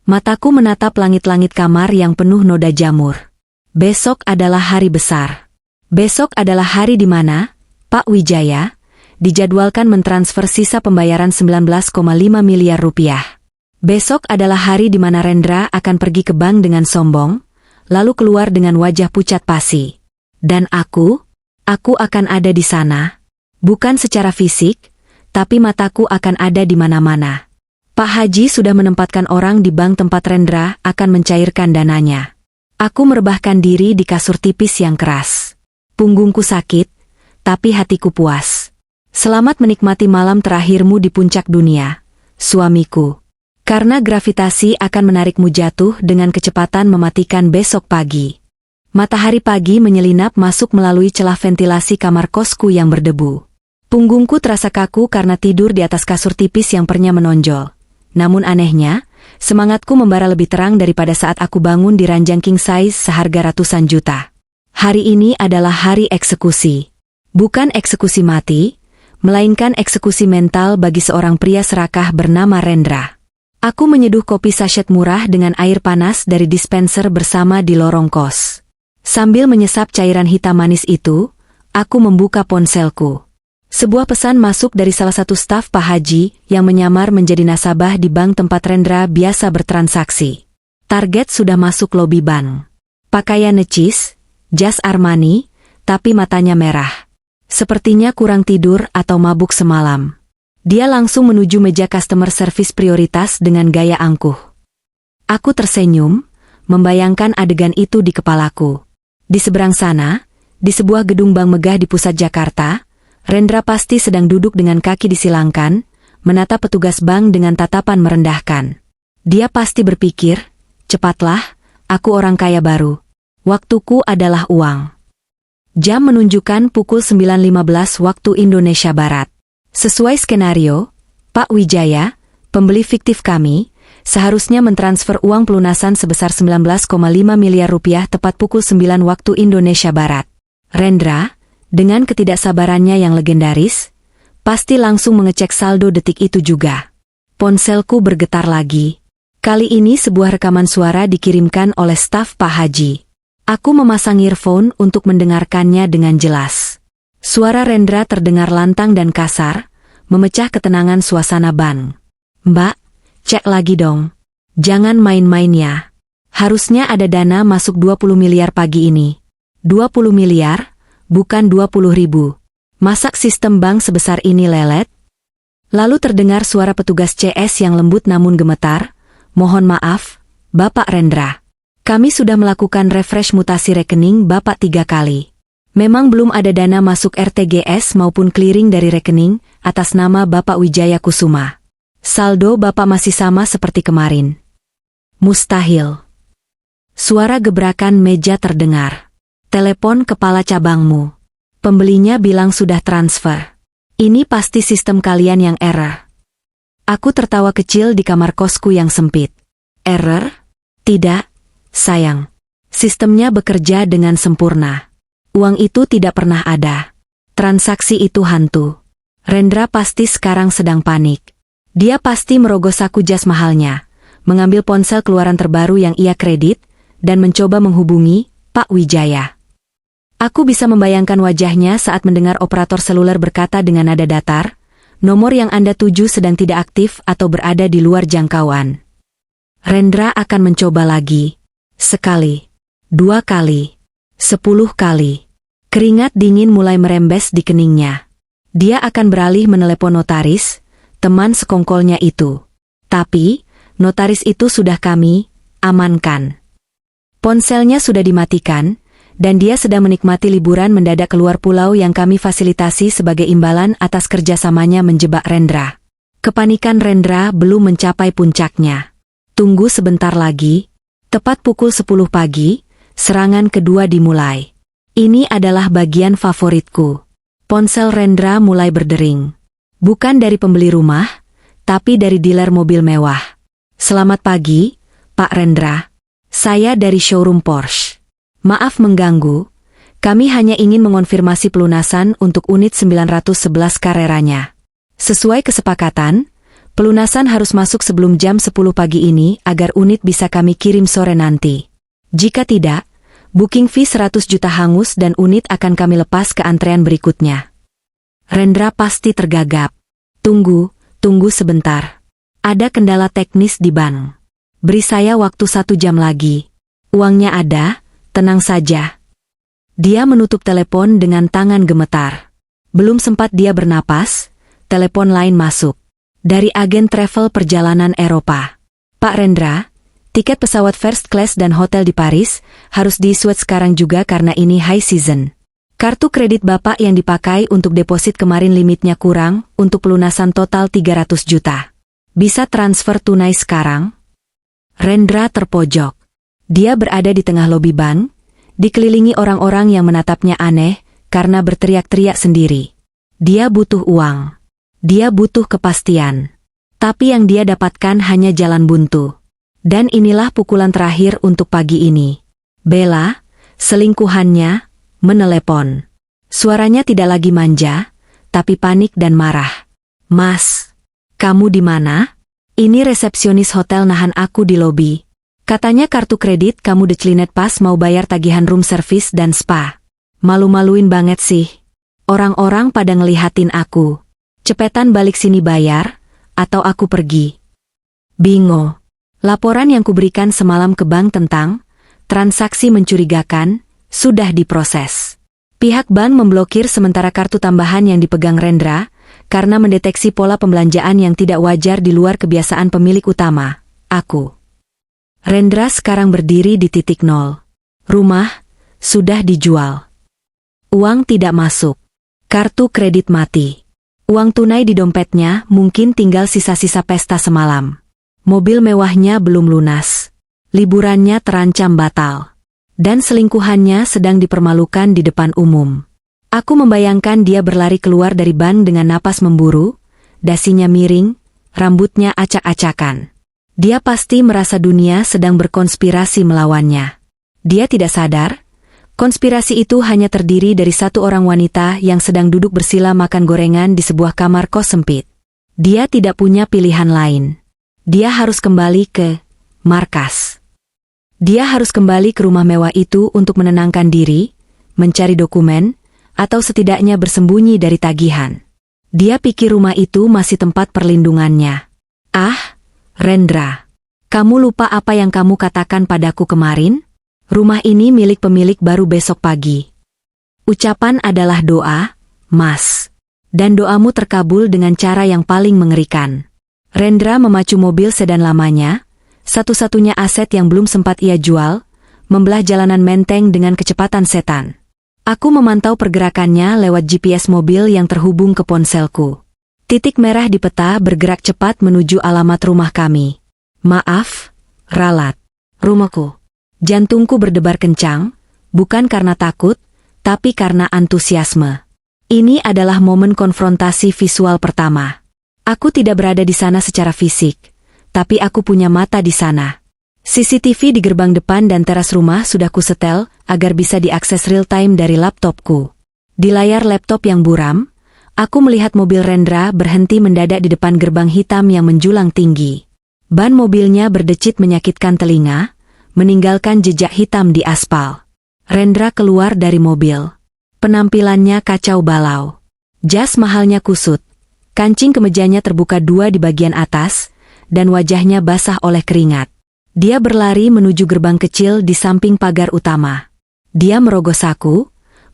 Mataku menatap langit-langit kamar yang penuh noda jamur. Besok adalah hari besar. Besok adalah hari di mana Pak Wijaya dijadwalkan mentransfer sisa pembayaran 19,5 miliar rupiah. Besok adalah hari di mana Rendra akan pergi ke bank dengan sombong, lalu keluar dengan wajah pucat pasi. Dan aku akan ada di sana. Bukan secara fisik, tapi mataku akan ada di mana-mana. Pak Haji sudah menempatkan orang di bank tempat Rendra akan mencairkan dananya. Aku merebahkan diri di kasur tipis yang keras. Punggungku sakit, tapi hatiku puas. Selamat menikmati malam terakhirmu di puncak dunia, suamiku. Karena gravitasi akan menarikmu jatuh dengan kecepatan mematikan besok pagi. Matahari pagi menyelinap masuk melalui celah ventilasi kamar kosku yang berdebu. Punggungku terasa kaku karena tidur di atas kasur tipis yang pernya menonjol. Namun anehnya, semangatku membara lebih terang daripada saat aku bangun di ranjang king size seharga ratusan juta. Hari ini adalah hari eksekusi. Bukan eksekusi mati, melainkan eksekusi mental bagi seorang pria serakah bernama Rendra. Aku menyeduh kopi sachet murah dengan air panas dari dispenser bersama di lorong kos. Sambil menyesap cairan hitam manis itu, aku membuka ponselku. Sebuah pesan masuk dari salah satu staf Pak Haji yang menyamar menjadi nasabah di bank tempat Rendra biasa bertransaksi. Target sudah masuk lobi bank. Pakaian necis, jas Armani, tapi matanya merah. Sepertinya kurang tidur atau mabuk semalam. Dia langsung menuju meja customer service prioritas dengan gaya angkuh. Aku tersenyum, membayangkan adegan itu di kepalaku. Di seberang sana, di sebuah gedung bank megah di pusat Jakarta, Rendra pasti sedang duduk dengan kaki disilangkan, menatap petugas bank dengan tatapan merendahkan. Dia pasti berpikir, cepatlah, aku orang kaya baru. Waktuku adalah uang. Jam menunjukkan pukul 9.15 waktu Indonesia Barat. Sesuai skenario, Pak Wijaya, pembeli fiktif kami, seharusnya mentransfer uang pelunasan sebesar 19,5 miliar rupiah tepat pukul 9 waktu Indonesia Barat. Rendra, dengan ketidaksabarannya yang legendaris, pasti langsung mengecek saldo detik itu juga. Ponselku bergetar lagi. Kali ini sebuah rekaman suara dikirimkan oleh staf Pak Haji. Aku memasang earphone untuk mendengarkannya dengan jelas. Suara Rendra terdengar lantang dan kasar, memecah ketenangan suasana bank. Mbak, cek lagi dong. Jangan main-main ya. Harusnya ada dana masuk 20 miliar pagi ini. 20 miliar? Bukan 20.000. Masak sistem bank sebesar ini lelet? Lalu terdengar suara petugas CS yang lembut namun gemetar. Mohon maaf, Bapak Rendra. Kami sudah melakukan refresh mutasi rekening Bapak 3 kali. Memang belum ada dana masuk RTGS maupun clearing dari rekening atas nama Bapak Wijaya Kusuma. Saldo Bapak masih sama seperti kemarin. Mustahil. Suara gebrakan meja terdengar. Telepon kepala cabangmu. Pembelinya bilang sudah transfer. Ini pasti sistem kalian yang error. Aku tertawa kecil di kamar kosku yang sempit. Error? Tidak, sayang. Sistemnya bekerja dengan sempurna. Uang itu tidak pernah ada. Transaksi itu hantu. Rendra pasti sekarang sedang panik. Dia pasti merogoh saku jas mahalnya, mengambil ponsel keluaran terbaru yang ia kredit, dan mencoba menghubungi Pak Wijaya. Aku bisa membayangkan wajahnya saat mendengar operator seluler berkata dengan nada datar, nomor yang Anda tuju sedang tidak aktif atau berada di luar jangkauan. Rendra akan mencoba lagi. Sekali, 2 kali, 10 kali. Keringat dingin mulai merembes di keningnya. Dia akan beralih menelepon notaris, teman sekongkolnya itu. Tapi, notaris itu sudah kami amankan. Ponselnya sudah dimatikan, dan dia sedang menikmati liburan mendadak keluar pulau yang kami fasilitasi sebagai imbalan atas kerjasamanya menjebak Rendra. Kepanikan Rendra belum mencapai puncaknya. Tunggu sebentar lagi. Tepat pukul 10 pagi, serangan kedua dimulai. Ini adalah bagian favoritku. Ponsel Rendra mulai berdering. Bukan dari pembeli rumah, tapi dari dealer mobil mewah. Selamat pagi, Pak Rendra. Saya dari showroom Porsche. Maaf mengganggu, kami hanya ingin mengonfirmasi pelunasan untuk unit 911 Carrera-nya. Sesuai kesepakatan, pelunasan harus masuk sebelum jam 10 pagi ini agar unit bisa kami kirim sore nanti. Jika tidak, booking fee 100 juta hangus dan unit akan kami lepas ke antrean berikutnya. Rendra pasti tergagap. Tunggu sebentar. Ada kendala teknis di bank. Beri saya waktu 1 jam lagi. Uangnya ada. Tenang saja. Dia menutup telepon dengan tangan gemetar. Belum sempat dia bernapas, telepon lain masuk. Dari agen travel perjalanan Eropa. Pak Rendra, tiket pesawat first class dan hotel di Paris harus di-switch sekarang juga karena ini high season. Kartu kredit Bapak yang dipakai untuk deposit kemarin limitnya kurang untuk pelunasan total 300 juta. Bisa transfer tunai sekarang? Rendra terpojok. Dia berada di tengah lobi bank, dikelilingi orang-orang yang menatapnya aneh karena berteriak-teriak sendiri. Dia butuh uang. Dia butuh kepastian. Tapi yang dia dapatkan hanya jalan buntu. Dan inilah pukulan terakhir untuk pagi ini. Bella, selingkuhannya, menelepon. Suaranya tidak lagi manja, tapi panik dan marah. Mas, kamu di mana? Ini resepsionis hotel nahan aku di lobi. Katanya kartu kredit kamu declinet pas mau bayar tagihan room service dan spa. Malu-maluin banget sih. Orang-orang pada ngelihatin aku. Cepetan balik sini bayar, atau aku pergi. Bingo. Laporan yang kuberikan semalam ke bank tentang transaksi mencurigakan sudah diproses. Pihak bank memblokir sementara kartu tambahan yang dipegang Rendra karena mendeteksi pola pembelanjaan yang tidak wajar di luar kebiasaan pemilik utama, aku. Rendra sekarang berdiri di titik nol. Rumah sudah dijual. Uang tidak masuk. Kartu kredit mati. Uang tunai di dompetnya mungkin tinggal sisa-sisa pesta semalam. Mobil mewahnya belum lunas. Liburannya terancam batal. Dan selingkuhannya sedang dipermalukan di depan umum. Aku membayangkan dia berlari keluar dari bank dengan napas memburu, dasinya miring, rambutnya acak-acakan. Dia pasti merasa dunia sedang berkonspirasi melawannya. Dia tidak sadar, konspirasi itu hanya terdiri dari satu orang wanita yang sedang duduk bersila makan gorengan di sebuah kamar kos sempit. Dia tidak punya pilihan lain. Dia harus kembali ke markas. Dia harus kembali ke rumah mewah itu untuk menenangkan diri, mencari dokumen, atau setidaknya bersembunyi dari tagihan. Dia pikir rumah itu masih tempat perlindungannya. Ah, Rendra, kamu lupa apa yang kamu katakan padaku kemarin? Rumah ini milik pemilik baru besok pagi. Ucapan adalah doa, Mas. Dan doamu terkabul dengan cara yang paling mengerikan. Rendra memacu mobil sedan lamanya, satu-satunya aset yang belum sempat ia jual, membelah jalanan menteng dengan kecepatan setan. Aku memantau pergerakannya lewat GPS mobil yang terhubung ke ponselku. Titik merah di peta bergerak cepat menuju alamat rumah kami. Maaf, ralat. Rumahku. Jantungku berdebar kencang, bukan karena takut, tapi karena antusiasme. Ini adalah momen konfrontasi visual pertama. Aku tidak berada di sana secara fisik, tapi aku punya mata di sana. CCTV di gerbang depan dan teras rumah sudah kusetel agar bisa diakses real-time dari laptopku. Di layar laptop yang buram, aku melihat mobil Rendra berhenti mendadak di depan gerbang hitam yang menjulang tinggi. Ban mobilnya berdecit menyakitkan telinga, meninggalkan jejak hitam di aspal. Rendra keluar dari mobil. Penampilannya kacau balau. Jas mahalnya kusut. Kancing kemejanya terbuka dua di bagian atas, dan wajahnya basah oleh keringat. Dia berlari menuju gerbang kecil di samping pagar utama. Dia merogoh saku,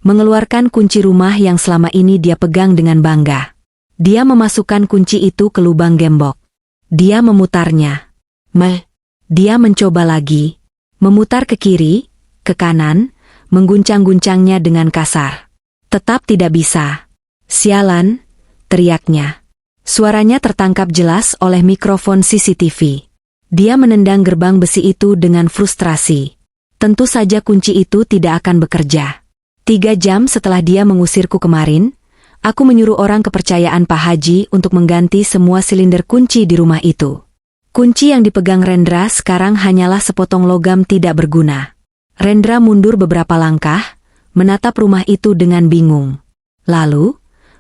mengeluarkan kunci rumah yang selama ini dia pegang dengan bangga. Dia memasukkan kunci itu ke lubang gembok. Dia memutarnya. Dia mencoba lagi, memutar ke kiri, ke kanan, mengguncang-guncangnya dengan kasar. Tetap tidak bisa. Sialan, teriaknya. Suaranya tertangkap jelas oleh mikrofon CCTV. Dia menendang gerbang besi itu dengan frustrasi. Tentu saja kunci itu tidak akan bekerja. 3 jam setelah dia mengusirku kemarin, aku menyuruh orang kepercayaan Pak Haji untuk mengganti semua silinder kunci di rumah itu. Kunci yang dipegang Rendra sekarang hanyalah sepotong logam tidak berguna. Rendra mundur beberapa langkah, menatap rumah itu dengan bingung. Lalu,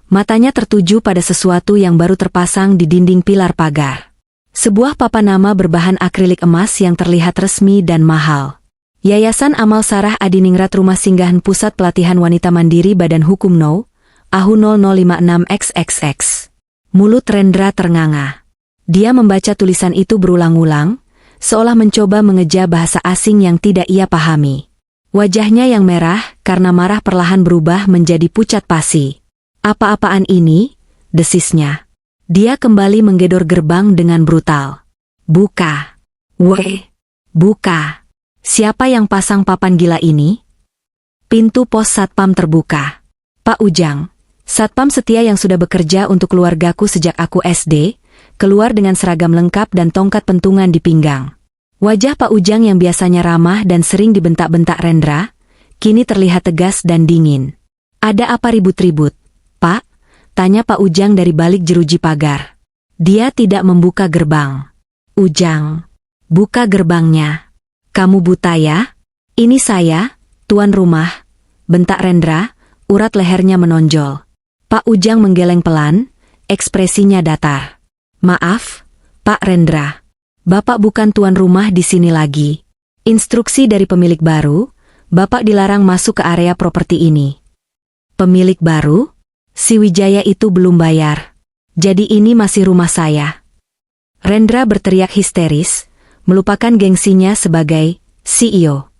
matanya tertuju pada sesuatu yang baru terpasang di dinding pilar pagar. Sebuah papan nama berbahan akrilik emas yang terlihat resmi dan mahal. Yayasan Amal Sarah Adiningrat Rumah Singgahan Pusat Pelatihan Wanita Mandiri Badan Hukum No, AHU 0056XXX. Mulut Rendra ternganga. Dia membaca tulisan itu berulang-ulang, seolah mencoba mengeja bahasa asing yang tidak ia pahami. Wajahnya yang merah karena marah perlahan berubah menjadi pucat pasi. Apa-apaan ini? Desisnya. Dia kembali menggedor gerbang dengan brutal. Buka. Buka. Siapa yang pasang papan gila ini? Pintu pos satpam terbuka. Pak Ujang, satpam setia yang sudah bekerja untuk keluargaku sejak aku SD, keluar dengan seragam lengkap dan tongkat pentungan di pinggang. Wajah Pak Ujang yang biasanya ramah dan sering dibentak-bentak Rendra, kini terlihat tegas dan dingin. Ada apa ribut-ribut? Pak, tanya Pak Ujang dari balik jeruji pagar. Dia tidak membuka gerbang. Ujang, buka gerbangnya. Kamu buta ya? Ini saya, tuan rumah, bentak Rendra, urat lehernya menonjol. Pak Ujang menggeleng pelan, ekspresinya datar. Maaf, Pak Rendra. Bapak bukan tuan rumah di sini lagi. Instruksi dari pemilik baru, Bapak dilarang masuk ke area properti ini. Pemilik baru? Si Wijaya itu belum bayar. Jadi ini masih rumah saya. Rendra berteriak histeris, melupakan gengsinya sebagai CEO.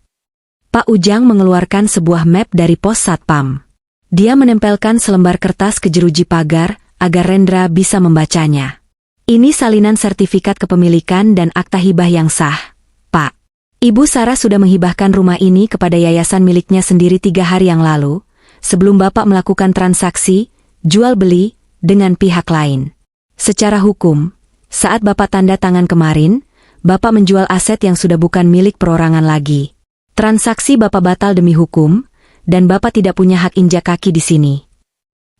Pak Ujang mengeluarkan sebuah map dari pos satpam. Dia menempelkan selembar kertas ke jeruji pagar agar Rendra bisa membacanya. Ini salinan sertifikat kepemilikan dan akta hibah yang sah, Pak. Ibu Sarah sudah menghibahkan rumah ini kepada yayasan miliknya sendiri 3 hari yang lalu, sebelum Bapak melakukan transaksi, jual-beli, dengan pihak lain. Secara hukum, saat Bapak tanda tangan kemarin, Bapak menjual aset yang sudah bukan milik perorangan lagi. Transaksi Bapak batal demi hukum, dan Bapak tidak punya hak injak kaki di sini.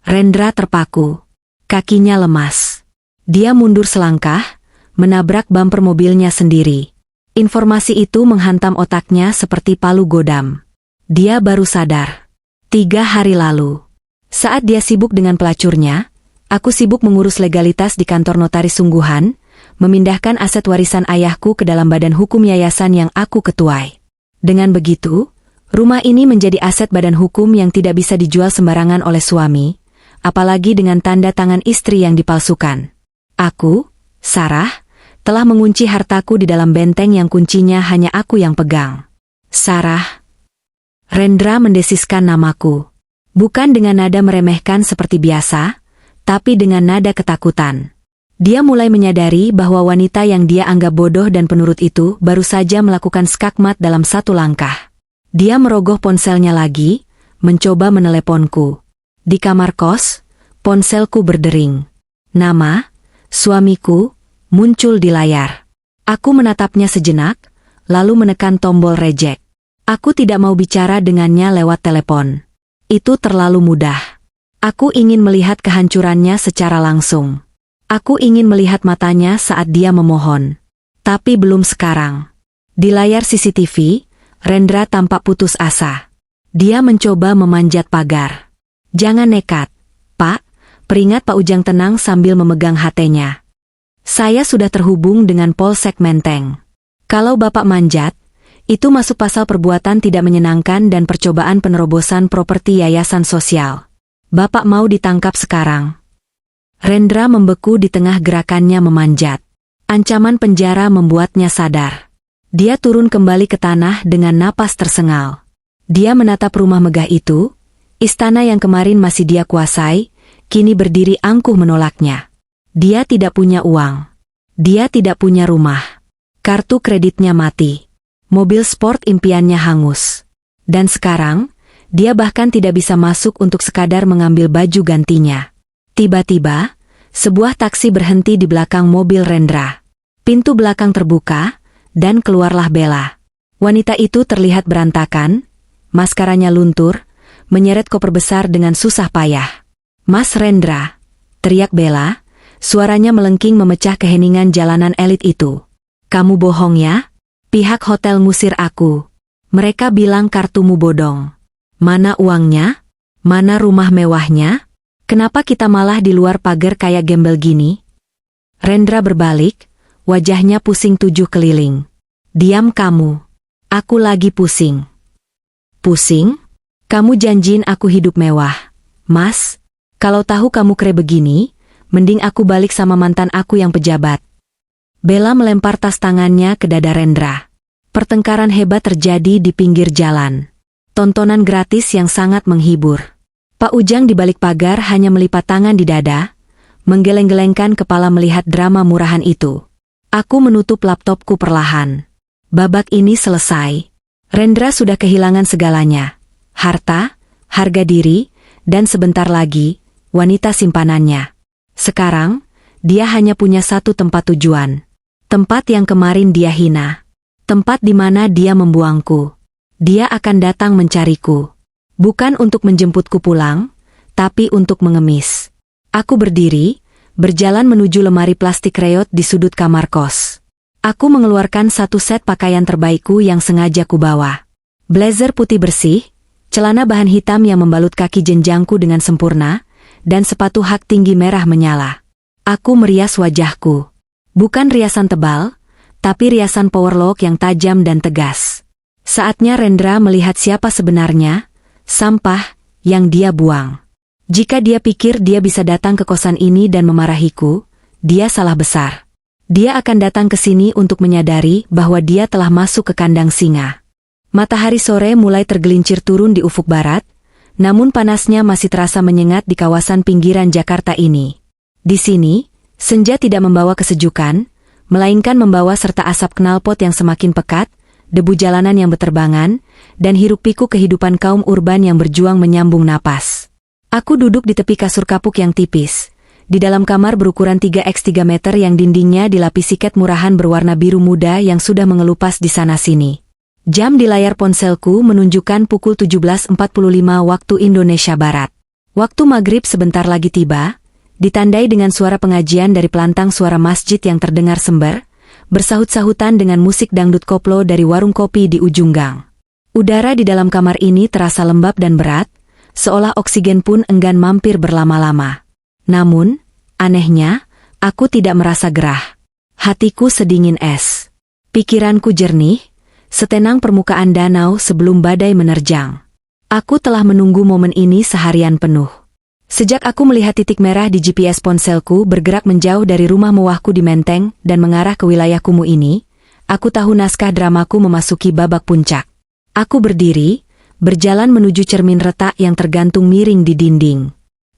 Rendra terpaku. Kakinya lemas. Dia mundur selangkah, menabrak bumper mobilnya sendiri. Informasi itu menghantam otaknya seperti palu godam. Dia baru sadar. 3 hari lalu. Saat dia sibuk dengan pelacurnya, aku sibuk mengurus legalitas di kantor notaris sungguhan, memindahkan aset warisan ayahku ke dalam badan hukum yayasan yang aku ketuai. Dengan begitu, rumah ini menjadi aset badan hukum yang tidak bisa dijual sembarangan oleh suami, apalagi dengan tanda tangan istri yang dipalsukan. Aku, Sarah, telah mengunci hartaku di dalam benteng yang kuncinya hanya aku yang pegang. Sarah. Rendra mendesiskan namaku. Bukan dengan nada meremehkan seperti biasa, tapi dengan nada ketakutan. Dia mulai menyadari bahwa wanita yang dia anggap bodoh dan penurut itu baru saja melakukan skakmat dalam 1 langkah. Dia merogoh ponselnya lagi, mencoba meneleponku. Di kamar kos, ponselku berdering. Nama, suamiku, muncul di layar. Aku menatapnya sejenak, lalu menekan tombol reject. Aku tidak mau bicara dengannya lewat telepon. Itu terlalu mudah. Aku ingin melihat kehancurannya secara langsung. Aku ingin melihat matanya saat dia memohon. Tapi belum sekarang. Di layar CCTV, Rendra tampak putus asa. Dia mencoba memanjat pagar. Jangan nekat, Pak, peringat Pak Ujang tenang sambil memegang HT-nya. Saya sudah terhubung dengan Polsek Menteng. Kalau Bapak manjat, itu masuk pasal perbuatan tidak menyenangkan dan percobaan penerobosan properti yayasan sosial. Bapak mau ditangkap sekarang. Rendra membeku di tengah gerakannya memanjat. Ancaman penjara membuatnya sadar. Dia turun kembali ke tanah dengan napas tersengal. Dia menatap rumah megah itu, istana yang kemarin masih dia kuasai, kini berdiri angkuh menolaknya. Dia tidak punya uang. Dia tidak punya rumah. Kartu kreditnya mati. Mobil sport impiannya hangus. Dan sekarang, dia bahkan tidak bisa masuk untuk sekadar mengambil baju gantinya. Tiba-tiba, sebuah taksi berhenti di belakang mobil Rendra. Pintu belakang terbuka, dan keluarlah Bella. Wanita itu terlihat berantakan, maskaranya luntur, menyeret koper besar dengan susah payah. Mas Rendra, teriak Bella, suaranya melengking memecah keheningan jalanan elit itu. Kamu bohong ya? Pihak hotel ngusir aku. Mereka bilang kartumu bodong. Mana uangnya? Mana rumah mewahnya? Kenapa kita malah di luar pagar kayak gembel gini? Rendra berbalik, wajahnya pusing 7 keliling. Diam kamu. Aku lagi pusing. Pusing? Kamu janjiin aku hidup mewah. Mas, kalau tahu kamu kere begini, mending aku balik sama mantan aku yang pejabat. Bella melempar tas tangannya ke dada Rendra. Pertengkaran hebat terjadi di pinggir jalan. Tontonan gratis yang sangat menghibur. Pak Ujang di balik pagar hanya melipat tangan di dada, menggeleng-gelengkan kepala melihat drama murahan itu. Aku menutup laptopku perlahan. Babak ini selesai. Rendra sudah kehilangan segalanya. Harta, harga diri, dan sebentar lagi, wanita simpanannya. Sekarang, dia hanya punya satu tempat tujuan. Tempat yang kemarin dia hina. Tempat di mana dia membuangku. Dia akan datang mencariku. Bukan untuk menjemputku pulang, tapi untuk mengemis. Aku berdiri, berjalan menuju lemari plastik reot di sudut kamar kos. Aku mengeluarkan satu set pakaian terbaikku yang sengaja kubawa. Blazer putih bersih, celana bahan hitam yang membalut kaki jenjangku dengan sempurna, dan sepatu hak tinggi merah menyala. Aku merias wajahku. Bukan riasan tebal, tapi riasan powerlock yang tajam dan tegas. Saatnya Rendra melihat siapa sebenarnya, sampah yang dia buang. Jika dia pikir dia bisa datang ke kosan ini dan memarahiku, dia salah besar. Dia akan datang ke sini untuk menyadari bahwa dia telah masuk ke kandang singa. Matahari sore mulai tergelincir turun di ufuk barat, namun panasnya masih terasa menyengat di kawasan pinggiran Jakarta ini. Di sini, senja tidak membawa kesejukan, melainkan membawa serta asap knalpot yang semakin pekat, debu jalanan yang berterbangan, dan hiruk-pikuk kehidupan kaum urban yang berjuang menyambung napas. Aku duduk di tepi kasur kapuk yang tipis, di dalam kamar berukuran 3x3 meter yang dindingnya dilapisi cat murahan berwarna biru muda yang sudah mengelupas di sana-sini. Jam di layar ponselku menunjukkan pukul 17.45 waktu Indonesia Barat. Waktu maghrib sebentar lagi tiba, ditandai dengan suara pengajian dari pelantang suara masjid yang terdengar sember, bersahut-sahutan dengan musik dangdut koplo dari warung kopi di ujung gang. Udara di dalam kamar ini terasa lembab dan berat, seolah oksigen pun enggan mampir berlama-lama. Namun, anehnya, aku tidak merasa gerah. Hatiku sedingin es. Pikiranku jernih, setenang permukaan danau sebelum badai menerjang. Aku telah menunggu momen ini seharian penuh. Sejak aku melihat titik merah di GPS ponselku bergerak menjauh dari rumah mewahku di Menteng dan mengarah ke wilayah kumuh ini, aku tahu naskah dramaku memasuki babak puncak. Aku berdiri, berjalan menuju cermin retak yang tergantung miring di dinding.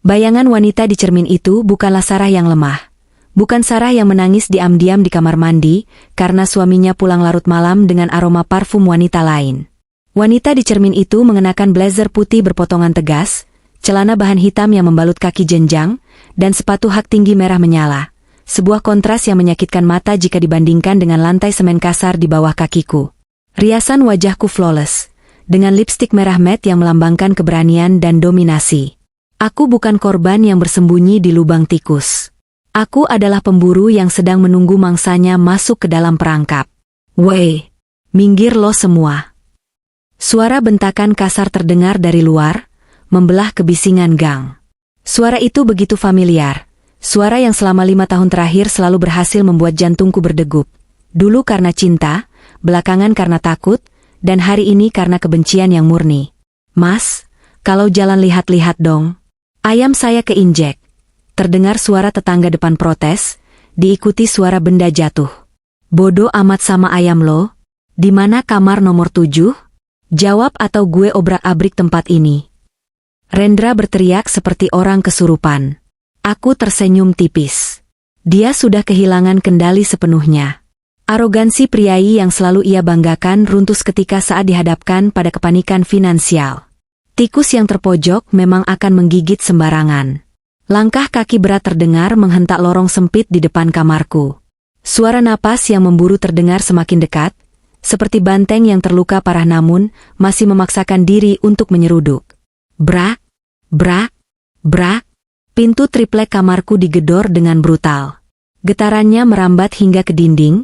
Bayangan wanita di cermin itu bukanlah Sarah yang lemah. Bukan Sarah yang menangis diam-diam di kamar mandi karena suaminya pulang larut malam dengan aroma parfum wanita lain. Wanita di cermin itu mengenakan blazer putih berpotongan tegas, celana bahan hitam yang membalut kaki jenjang, dan sepatu hak tinggi merah menyala. Sebuah kontras yang menyakitkan mata jika dibandingkan dengan lantai semen kasar di bawah kakiku. Riasan wajahku flawless, dengan lipstik merah matte yang melambangkan keberanian dan dominasi. Aku bukan korban yang bersembunyi di lubang tikus. Aku adalah pemburu yang sedang menunggu mangsanya masuk ke dalam perangkap. Weh, minggir lo semua. Suara bentakan kasar terdengar dari luar, membelah kebisingan gang. Suara itu begitu familiar. Suara yang selama 5 tahun terakhir selalu berhasil membuat jantungku berdegup. Dulu karena cinta, belakangan karena takut, dan hari ini karena kebencian yang murni. Mas, kalau jalan lihat-lihat dong. Ayam saya keinjek. Terdengar suara tetangga depan protes, diikuti suara benda jatuh. Bodoh amat sama ayam lo. Di mana kamar nomor 7? Jawab atau gue obrak-abrik tempat ini. Rendra berteriak seperti orang kesurupan. Aku tersenyum tipis. Dia sudah kehilangan kendali sepenuhnya. Arogansi priai yang selalu ia banggakan runtuh ketika saat dihadapkan pada kepanikan finansial. Tikus yang terpojok memang akan menggigit sembarangan. Langkah kaki berat terdengar menghentak lorong sempit di depan kamarku. Suara napas yang memburu terdengar semakin dekat, seperti banteng yang terluka parah namun masih memaksakan diri untuk menyeruduk. Brak, brak, brak. Pintu triplek kamarku digedor dengan brutal. Getarannya merambat hingga ke dinding,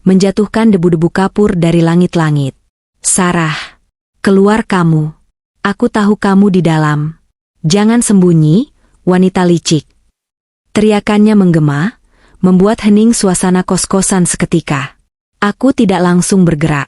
menjatuhkan debu-debu kapur dari langit-langit. Sarah, keluar kamu. Aku tahu kamu di dalam. Jangan sembunyi, wanita licik. Teriakannya menggema, membuat hening suasana kos-kosan seketika. Aku tidak langsung bergerak.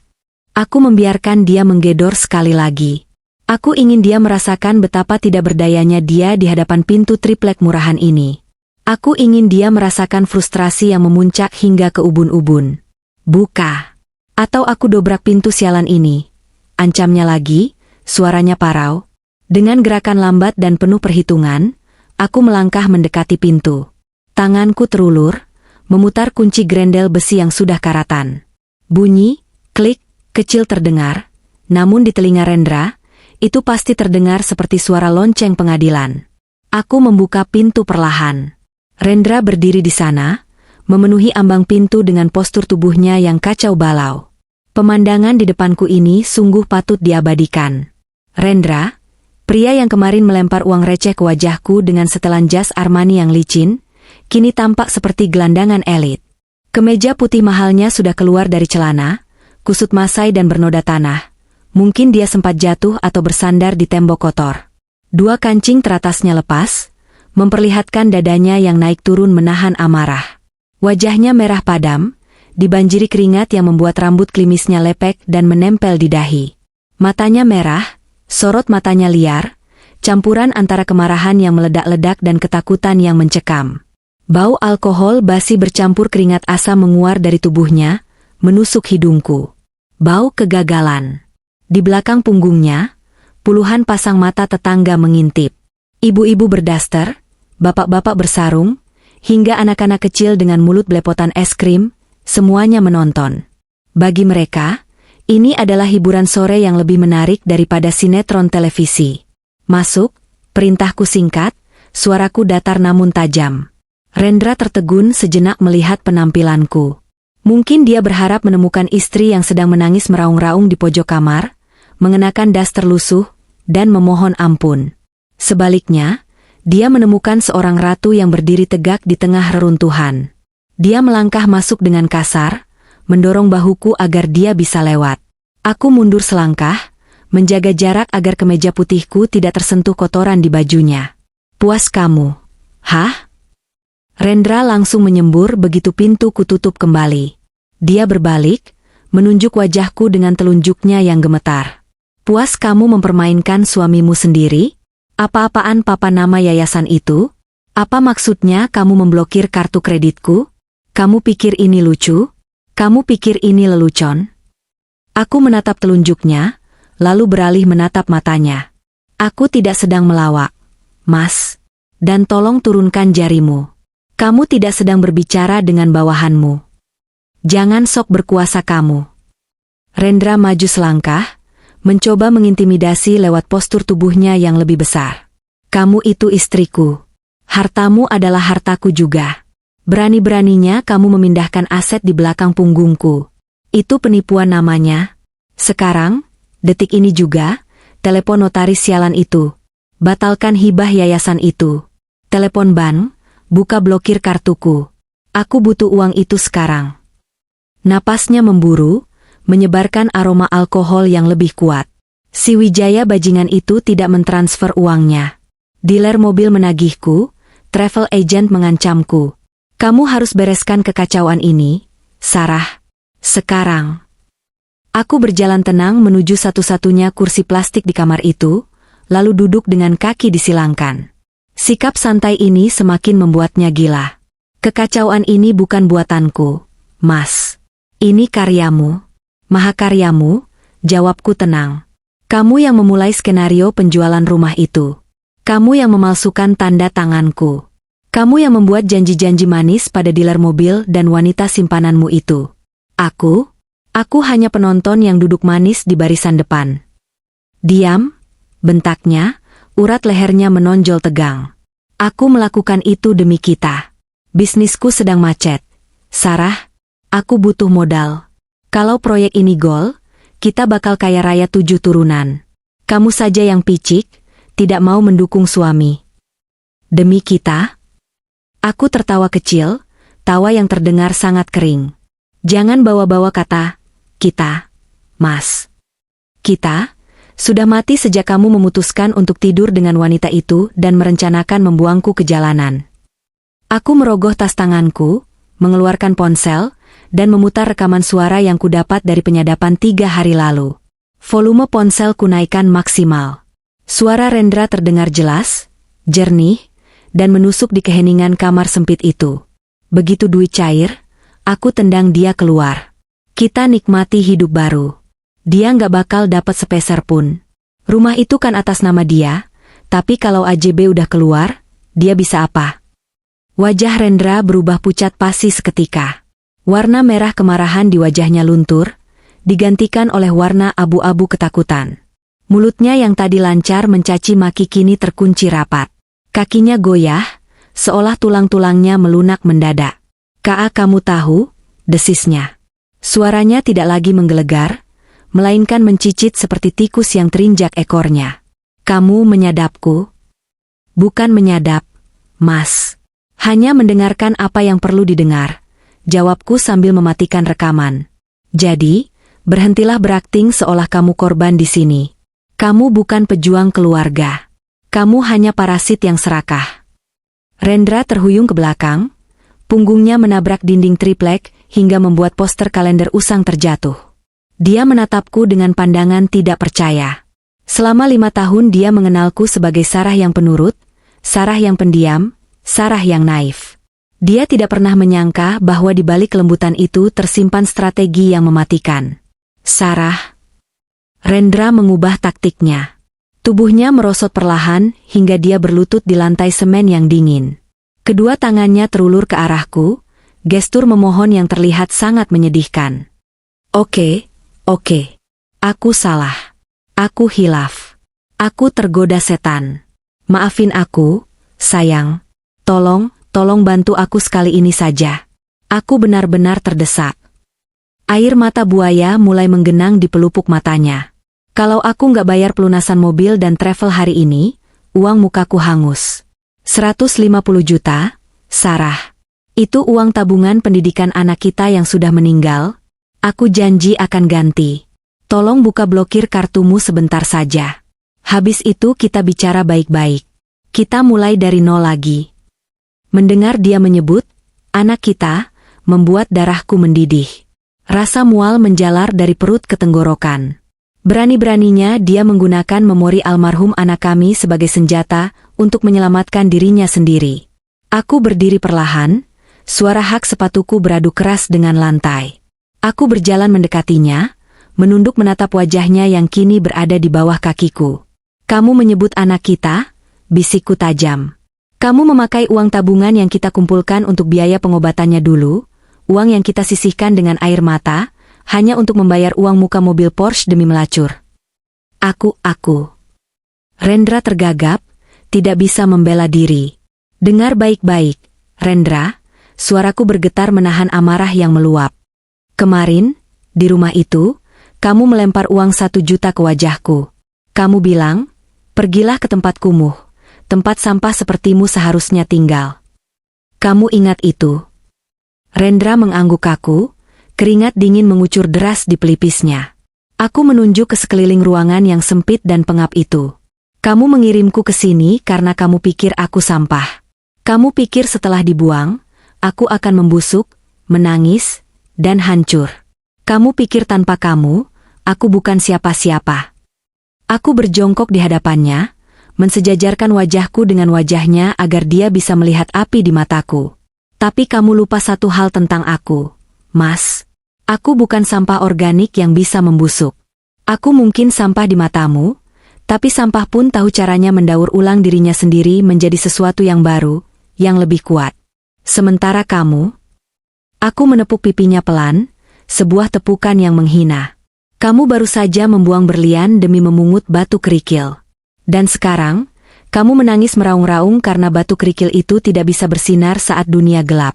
Aku membiarkan dia menggedor sekali lagi. Aku ingin dia merasakan betapa tidak berdayanya dia di hadapan pintu triplek murahan ini. Aku ingin dia merasakan frustrasi yang memuncak hingga ke ubun-ubun. Buka. Atau aku dobrak pintu sialan ini. Ancamnya lagi, suaranya parau. Dengan gerakan lambat dan penuh perhitungan, aku melangkah mendekati pintu. Tanganku terulur, memutar kunci grendel besi yang sudah karatan. Bunyi, klik, kecil terdengar, namun di telinga Rendra, itu pasti terdengar seperti suara lonceng pengadilan. Aku membuka pintu perlahan. Rendra berdiri di sana, memenuhi ambang pintu dengan postur tubuhnya yang kacau balau. Pemandangan di depanku ini sungguh patut diabadikan. Rendra, pria yang kemarin melempar uang receh ke wajahku dengan setelan jas Armani yang licin, kini tampak seperti gelandangan elit. Kemeja putih mahalnya sudah keluar dari celana, kusut masai dan bernoda tanah. Mungkin dia sempat jatuh atau bersandar di tembok kotor. 2 kancing teratasnya lepas, memperlihatkan dadanya yang naik turun menahan amarah. Wajahnya merah padam, dibanjiri keringat yang membuat rambut klimisnya lepek dan menempel di dahi. Matanya merah, sorot matanya liar, campuran antara kemarahan yang meledak-ledak dan ketakutan yang mencekam. Bau alkohol basi bercampur keringat asam menguar dari tubuhnya, menusuk hidungku. Bau kegagalan. Di belakang punggungnya, puluhan pasang mata tetangga mengintip. Ibu-ibu berdaster, bapak-bapak bersarung, hingga anak-anak kecil dengan mulut belepotan es krim, semuanya menonton. Bagi mereka, ini adalah hiburan sore yang lebih menarik daripada sinetron televisi. Masuk, perintahku singkat, suaraku datar namun tajam. Rendra tertegun sejenak melihat penampilanku. Mungkin dia berharap menemukan istri yang sedang menangis meraung-raung di pojok kamar, mengenakan daster lusuh, dan memohon ampun. Sebaliknya, dia menemukan seorang ratu yang berdiri tegak di tengah reruntuhan. Dia melangkah masuk dengan kasar, mendorong bahuku agar dia bisa lewat. Aku mundur selangkah, menjaga jarak agar kemeja putihku tidak tersentuh kotoran di bajunya. Puas kamu? Hah? Rendra langsung menyembur begitu pintu kututup kembali. Dia berbalik, menunjuk wajahku dengan telunjuknya yang gemetar. Puas kamu mempermainkan suamimu sendiri? Apa-apaan papa nama yayasan itu? Apa maksudnya kamu memblokir kartu kreditku? Kamu pikir ini lucu? Kamu pikir ini lelucon? Aku menatap telunjuknya, lalu beralih menatap matanya. Aku tidak sedang melawak, Mas. Dan tolong turunkan jarimu. Kamu tidak sedang berbicara dengan bawahanmu. Jangan sok berkuasa kamu. Rendra maju selangkah, mencoba mengintimidasi lewat postur tubuhnya yang lebih besar. Kamu itu istriku. Hartamu adalah hartaku juga. Berani-beraninya kamu memindahkan aset di belakang punggungku. Itu penipuan namanya. Sekarang, detik ini juga, telepon notaris sialan itu. Batalkan hibah yayasan itu. Telepon bank, buka blokir kartuku. Aku butuh uang itu sekarang. Napasnya memburu, menyebarkan aroma alkohol yang lebih kuat. Si Wijaya bajingan itu tidak mentransfer uangnya. Dealer mobil menagihku, travel agent mengancamku. Kamu harus bereskan kekacauan ini, Sarah. Sekarang. Aku berjalan tenang menuju satu-satunya kursi plastik di kamar itu, lalu duduk dengan kaki disilangkan. Sikap santai ini semakin membuatnya gila. Kekacauan ini bukan buatanku, Mas. Ini karyamu. Mahakaryamu, jawabku tenang. Kamu yang memulai skenario penjualan rumah itu. Kamu yang memalsukan tanda tanganku. Kamu yang membuat janji-janji manis pada dealer mobil dan wanita simpananmu itu. Aku hanya penonton yang duduk manis di barisan depan. Diam, bentaknya, urat lehernya menonjol tegang. Aku melakukan itu demi kita. Bisnisku sedang macet. Sarah, aku butuh modal. Kalau proyek ini gol, kita bakal kaya raya 7 turunan. Kamu saja yang picik, tidak mau mendukung suami. Demi kita? Aku tertawa kecil, tawa yang terdengar sangat kering. Jangan bawa-bawa kata, kita, Mas. Kita, sudah mati sejak kamu memutuskan untuk tidur dengan wanita itu dan merencanakan membuangku ke jalanan. Aku merogoh tas tanganku, mengeluarkan ponsel, dan memutar rekaman suara yang kudapat dari penyadapan 3 hari lalu. Volume ponsel kunaikkan maksimal. Suara Rendra terdengar jelas, jernih, dan menusuk di keheningan kamar sempit itu. Begitu duit cair, aku tendang dia keluar. Kita nikmati hidup baru. Dia nggak bakal dapat sepeser pun. Rumah itu kan atas nama dia, tapi kalau AJB udah keluar, dia bisa apa? Wajah Rendra berubah pucat pasi seketika. Warna merah kemarahan di wajahnya luntur, digantikan oleh warna abu-abu ketakutan. Mulutnya yang tadi lancar mencaci maki kini terkunci rapat. Kakinya goyah, seolah tulang-tulangnya melunak mendadak. Kamu tahu, desisnya. Suaranya tidak lagi menggelegar, melainkan mencicit seperti tikus yang terinjak ekornya. Kamu menyadapku? Bukan menyadap, Mas. Hanya mendengarkan apa yang perlu didengar, jawabku sambil mematikan rekaman. Jadi, berhentilah berakting seolah kamu korban di sini. Kamu bukan pejuang keluarga. Kamu hanya parasit yang serakah. Rendra terhuyung ke belakang, punggungnya menabrak dinding triplek hingga membuat poster kalender usang terjatuh. Dia menatapku dengan pandangan tidak percaya. Selama 5 tahun dia mengenalku sebagai Sarah yang penurut, Sarah yang pendiam, Sarah yang naif. Dia tidak pernah menyangka bahwa di balik kelembutan itu tersimpan strategi yang mematikan. Sarah. Rendra mengubah taktiknya. Tubuhnya merosot perlahan hingga dia berlutut di lantai semen yang dingin. Kedua tangannya terulur ke arahku, gestur memohon yang terlihat sangat menyedihkan. Oke. Aku salah. Aku hilaf. Aku tergoda setan. Maafin aku, sayang. Tolong bantu aku sekali ini saja. Aku benar-benar terdesak. Air mata buaya mulai menggenang di pelupuk matanya. Kalau aku nggak bayar pelunasan mobil dan travel hari ini, uang mukaku hangus. 150 juta, Sarah. Itu uang tabungan pendidikan anak kita yang sudah meninggal. Aku janji akan ganti. Tolong buka blokir kartumu sebentar saja. Habis itu kita bicara baik-baik. Kita mulai dari nol lagi. Mendengar dia menyebut anak kita, membuat darahku mendidih. Rasa mual menjalar dari perut ke tenggorokan. Berani-beraninya dia menggunakan memori almarhum anak kami sebagai senjata untuk menyelamatkan dirinya sendiri. Aku berdiri perlahan, suara hak sepatuku beradu keras dengan lantai. Aku berjalan mendekatinya, menunduk menatap wajahnya yang kini berada di bawah kakiku. Kamu menyebut anak kita? Bisikku tajam. Kamu memakai uang tabungan yang kita kumpulkan untuk biaya pengobatannya dulu, uang yang kita sisihkan dengan air mata, hanya untuk membayar uang muka mobil Porsche demi melacur. Aku. Rendra tergagap, tidak bisa membela diri. Dengar baik-baik, Rendra, suaraku bergetar menahan amarah yang meluap. Kemarin, di rumah itu, kamu melempar uang 1 juta ke wajahku. Kamu bilang, pergilah ke tempat kumuh, tempat sampah sepertimu seharusnya tinggal. Kamu ingat itu? Rendra mengangguk kaku, keringat dingin mengucur deras di pelipisnya. Aku menunjuk ke sekeliling ruangan yang sempit dan pengap itu. Kamu mengirimku ke sini karena kamu pikir aku sampah. Kamu pikir setelah dibuang, aku akan membusuk, menangis, dan hancur. Kamu pikir tanpa kamu, aku bukan siapa-siapa. Aku berjongkok di hadapannya, mensejajarkan wajahku dengan wajahnya agar dia bisa melihat api di mataku. Tapi kamu lupa satu hal tentang aku, Mas. Aku bukan sampah organik yang bisa membusuk. Aku mungkin sampah di matamu, tapi sampah pun tahu caranya mendaur ulang dirinya sendiri menjadi sesuatu yang baru, yang lebih kuat. Sementara kamu... Aku menepuk pipinya pelan, sebuah tepukan yang menghina. Kamu baru saja membuang berlian demi memungut batu kerikil. Dan sekarang, kamu menangis meraung-raung karena batu kerikil itu tidak bisa bersinar saat dunia gelap.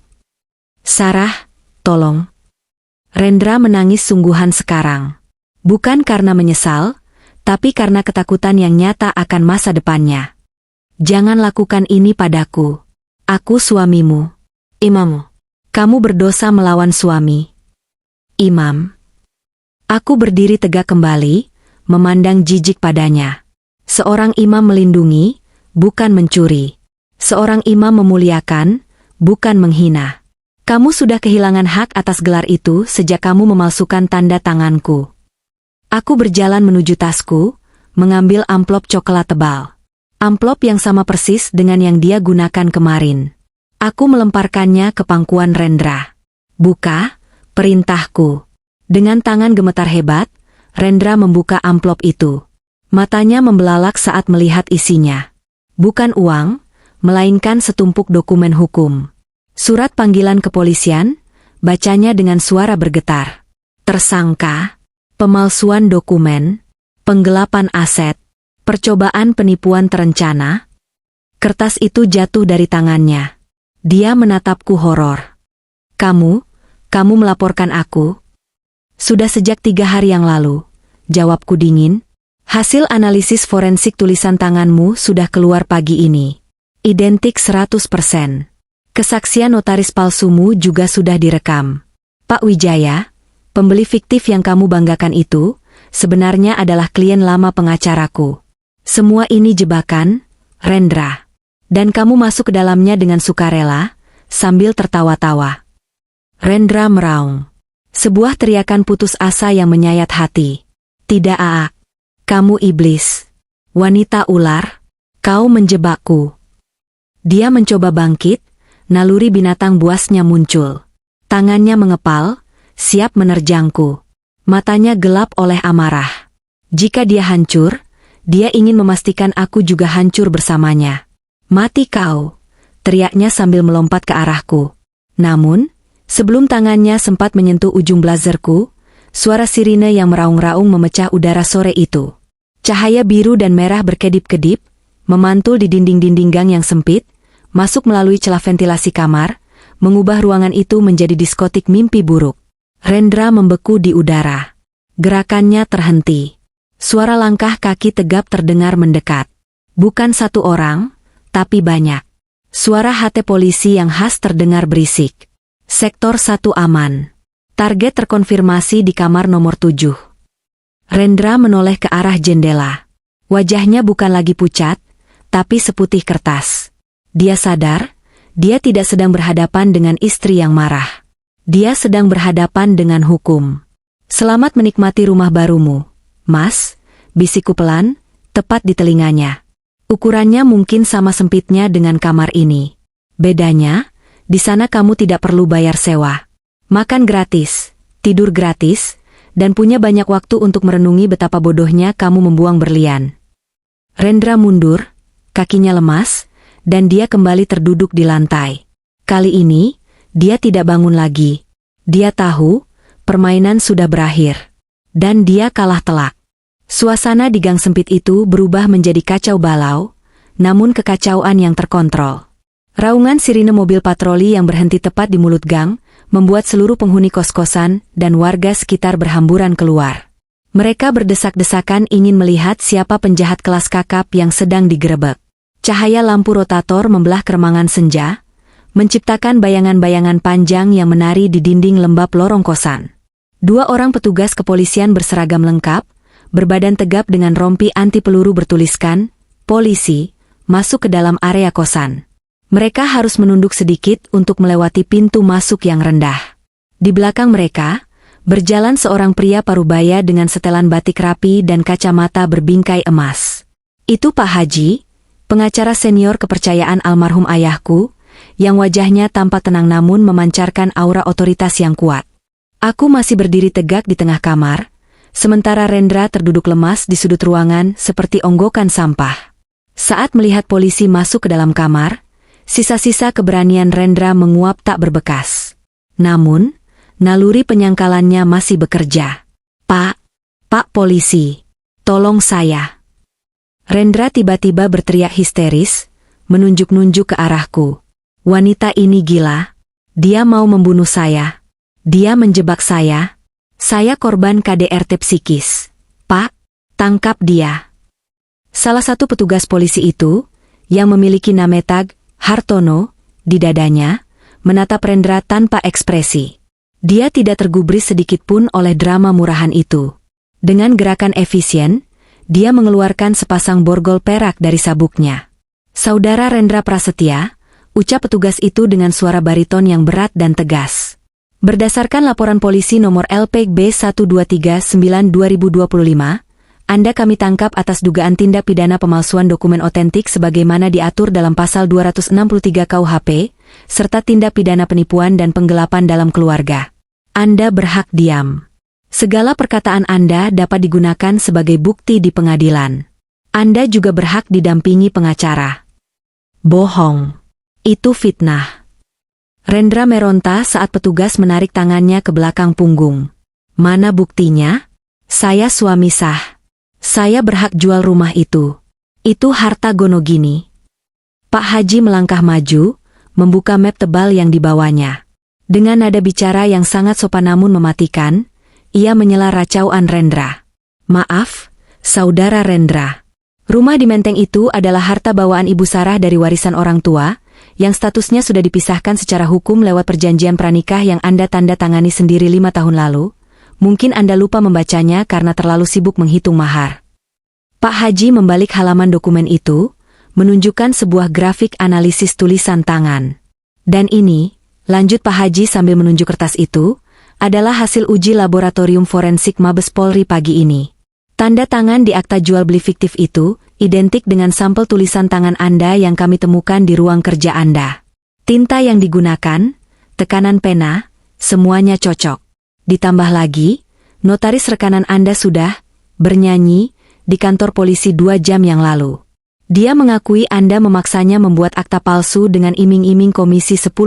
Sarah, tolong. Rendra menangis sungguhan sekarang. Bukan karena menyesal, tapi karena ketakutan yang nyata akan masa depannya. Jangan lakukan ini padaku. Aku suamimu. Imam. Kamu berdosa melawan suami. Imam. Aku berdiri tegak kembali, memandang jijik padanya. Seorang imam melindungi, bukan mencuri. Seorang imam memuliakan, bukan menghina. Kamu sudah kehilangan hak atas gelar itu sejak kamu memalsukan tanda tanganku. Aku berjalan menuju tasku, mengambil amplop coklat tebal. Amplop yang sama persis dengan yang dia gunakan kemarin. Aku melemparkannya ke pangkuan Rendra. Buka, perintahku. Dengan tangan gemetar hebat, Rendra membuka amplop itu. Matanya membelalak saat melihat isinya. Bukan uang, melainkan setumpuk dokumen hukum. Surat panggilan kepolisian, bacanya dengan suara bergetar. Tersangka, pemalsuan dokumen, penggelapan aset, percobaan penipuan terencana. Kertas itu jatuh dari tangannya. Dia menatapku horor. Kamu melaporkan aku? Sudah sejak 3 hari yang lalu, jawabku dingin. Hasil analisis forensik tulisan tanganmu sudah keluar pagi ini. Identik 100%. Kesaksian notaris palsumu juga sudah direkam. Pak Wijaya, pembeli fiktif yang kamu banggakan itu, sebenarnya adalah klien lama pengacaraku. Semua ini jebakan, Rendra. Dan kamu masuk ke dalamnya dengan sukarela, sambil tertawa-tawa. Rendra meraung. Sebuah teriakan putus asa yang menyayat hati. Tidak, Aa. Kamu iblis. Wanita ular. Kau menjebakku. Dia mencoba bangkit, naluri binatang buasnya muncul. Tangannya mengepal, siap menerjangku. Matanya gelap oleh amarah. Jika dia hancur, dia ingin memastikan aku juga hancur bersamanya. Mati kau, teriaknya sambil melompat ke arahku. Namun, sebelum tangannya sempat menyentuh ujung blazerku, suara sirine yang meraung-raung memecah udara sore itu. Cahaya biru dan merah berkedip-kedip, memantul di dinding-dinding gang yang sempit, masuk melalui celah ventilasi kamar, mengubah ruangan itu menjadi diskotik mimpi buruk. Rendra membeku di udara. Gerakannya terhenti. Suara langkah kaki tegap terdengar mendekat. Bukan satu orang, tapi banyak. Suara HT polisi yang khas terdengar berisik. Sektor 1 aman. Target terkonfirmasi di kamar nomor 7. Rendra menoleh ke arah jendela. Wajahnya bukan lagi pucat, tapi seputih kertas. Dia sadar, dia tidak sedang berhadapan dengan istri yang marah. Dia sedang berhadapan dengan hukum. Selamat menikmati rumah barumu, Mas, bisikku pelan, tepat di telinganya. Ukurannya mungkin sama sempitnya dengan kamar ini. Bedanya, di sana kamu tidak perlu bayar sewa. Makan gratis, tidur gratis, dan punya banyak waktu untuk merenungi betapa bodohnya kamu membuang berlian. Rendra mundur, kakinya lemas, dan dia kembali terduduk di lantai. Kali ini, dia tidak bangun lagi. Dia tahu, permainan sudah berakhir. Dan dia kalah telak. Suasana di gang sempit itu berubah menjadi kacau balau, namun kekacauan yang terkontrol. Raungan sirine mobil patroli yang berhenti tepat di mulut gang, membuat seluruh penghuni kos-kosan dan warga sekitar berhamburan keluar. Mereka berdesak-desakan ingin melihat siapa penjahat kelas kakap yang sedang digerebek. Cahaya lampu rotator membelah keremangan senja, menciptakan bayangan-bayangan panjang yang menari di dinding lembab lorong kosan. 2 orang petugas kepolisian berseragam lengkap, berbadan tegap dengan rompi anti peluru bertuliskan, "Polisi," masuk ke dalam area kosan. Mereka harus menunduk sedikit untuk melewati pintu masuk yang rendah. Di belakang mereka, berjalan seorang pria parubaya dengan setelan batik rapi dan kacamata berbingkai emas. Itu Pak Haji, pengacara senior kepercayaan almarhum ayahku, yang wajahnya tampak tenang namun memancarkan aura otoritas yang kuat. Aku masih berdiri tegak di tengah kamar, sementara Rendra terduduk lemas di sudut ruangan seperti onggokan sampah. Saat melihat polisi masuk ke dalam kamar, sisa-sisa keberanian Rendra menguap tak berbekas. Namun, naluri penyangkalannya masih bekerja. Pak polisi, tolong saya." Rendra tiba-tiba berteriak histeris, menunjuk-nunjuk ke arahku. Wanita ini gila. Dia mau membunuh saya. Dia menjebak saya. Saya korban KDRT psikis. Pak, tangkap dia. Salah satu petugas polisi itu, yang memiliki nama tag Hartono di dadanya, menatap Rendra tanpa ekspresi. Dia tidak tergubris sedikitpun oleh drama murahan itu. Dengan gerakan efisien, dia mengeluarkan sepasang borgol perak dari sabuknya. "Saudara Rendra Prasetya," ucap petugas itu dengan suara bariton yang berat dan tegas. "Berdasarkan laporan polisi nomor LPB 12399/2025, Anda kami tangkap atas dugaan tindak pidana pemalsuan dokumen otentik sebagaimana diatur dalam pasal 263 KUHP, serta tindak pidana penipuan dan penggelapan dalam keluarga. Anda berhak diam. Segala perkataan Anda dapat digunakan sebagai bukti di pengadilan. Anda juga berhak didampingi pengacara." "Bohong. Itu fitnah." Rendra meronta saat petugas menarik tangannya ke belakang punggung. "Mana buktinya? Saya suami sah. Saya berhak jual rumah itu. Itu harta Gonogini." Pak Haji melangkah maju, membuka map tebal yang dibawanya. Dengan nada bicara yang sangat sopan namun mematikan, ia menyela racauan Rendra. "Maaf, Saudara Rendra. Rumah di Menteng itu adalah harta bawaan Ibu Sarah dari warisan orang tua, yang statusnya sudah dipisahkan secara hukum lewat perjanjian pranikah yang Anda tanda tangani sendiri 5 tahun lalu. Mungkin Anda lupa membacanya karena terlalu sibuk menghitung mahar." Pak Haji membalik halaman dokumen itu, menunjukkan sebuah grafik analisis tulisan tangan. "Dan ini, Lanjut Pak Haji sambil menunjuk kertas itu, adalah hasil uji laboratorium forensik Mabes Polri pagi ini. Tanda tangan di akta jual beli fiktif itu, identik dengan sampel tulisan tangan Anda yang kami temukan di ruang kerja Anda. Tinta yang digunakan, tekanan pena, semuanya cocok. Ditambah lagi, notaris rekanan Anda sudah bernyanyi di kantor polisi 2 jam yang lalu. Dia mengakui Anda memaksanya membuat akta palsu dengan iming-iming komisi 10%.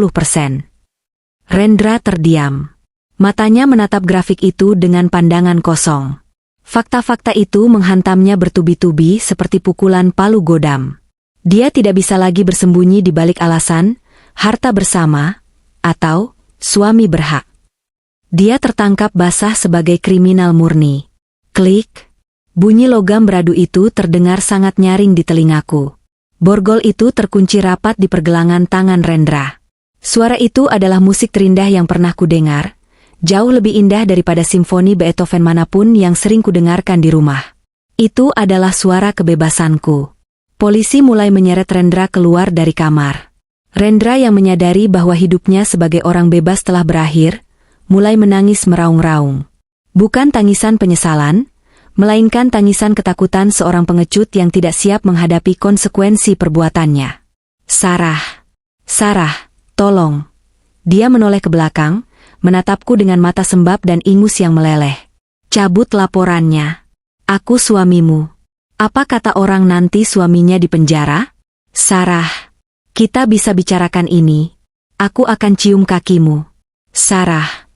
Rendra terdiam. Matanya menatap grafik itu dengan pandangan kosong. Fakta-fakta itu menghantamnya bertubi-tubi seperti pukulan palu godam. Dia tidak bisa lagi bersembunyi di balik alasan, harta bersama, atau suami berhak. Dia tertangkap basah sebagai kriminal murni. Klik. Bunyi logam beradu itu terdengar sangat nyaring di telingaku. Borgol itu terkunci rapat di pergelangan tangan Rendra. Suara itu adalah musik terindah yang pernah kudengar, jauh lebih indah daripada simfoni Beethoven manapun yang sering kudengarkan di rumah. Itu adalah suara kebebasanku. Polisi mulai menyeret Rendra keluar dari kamar. Rendra yang menyadari bahwa hidupnya sebagai orang bebas telah berakhir, mulai menangis meraung-raung. Bukan tangisan penyesalan, melainkan tangisan ketakutan seorang pengecut yang tidak siap menghadapi konsekuensi perbuatannya. Sarah, tolong. Dia menoleh ke belakang, menatapku dengan mata sembab dan ingus yang meleleh. Cabut laporannya. Aku suamimu. Apa kata orang nanti suaminya di penjara? Sarah, kita bisa bicarakan ini. Aku akan cium kakimu. Sarah.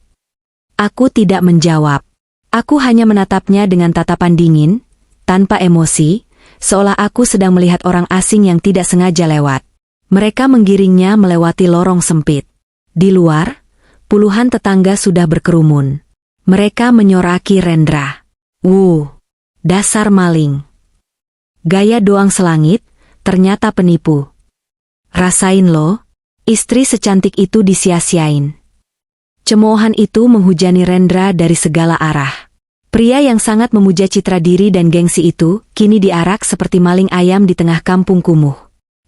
Aku tidak menjawab. Aku hanya menatapnya dengan tatapan dingin, tanpa emosi, seolah aku sedang melihat orang asing yang tidak sengaja lewat. Mereka menggiringnya melewati lorong sempit. Di luar, puluhan tetangga sudah berkerumun. Mereka menyoraki Rendra. Dasar maling. Gaya doang selangit, ternyata penipu. Rasain lo, istri secantik itu disia-siain. Cemoohan itu menghujani Rendra dari segala arah. Pria yang sangat memuja citra diri dan gengsi itu, kini diarak seperti maling ayam di tengah kampung kumuh.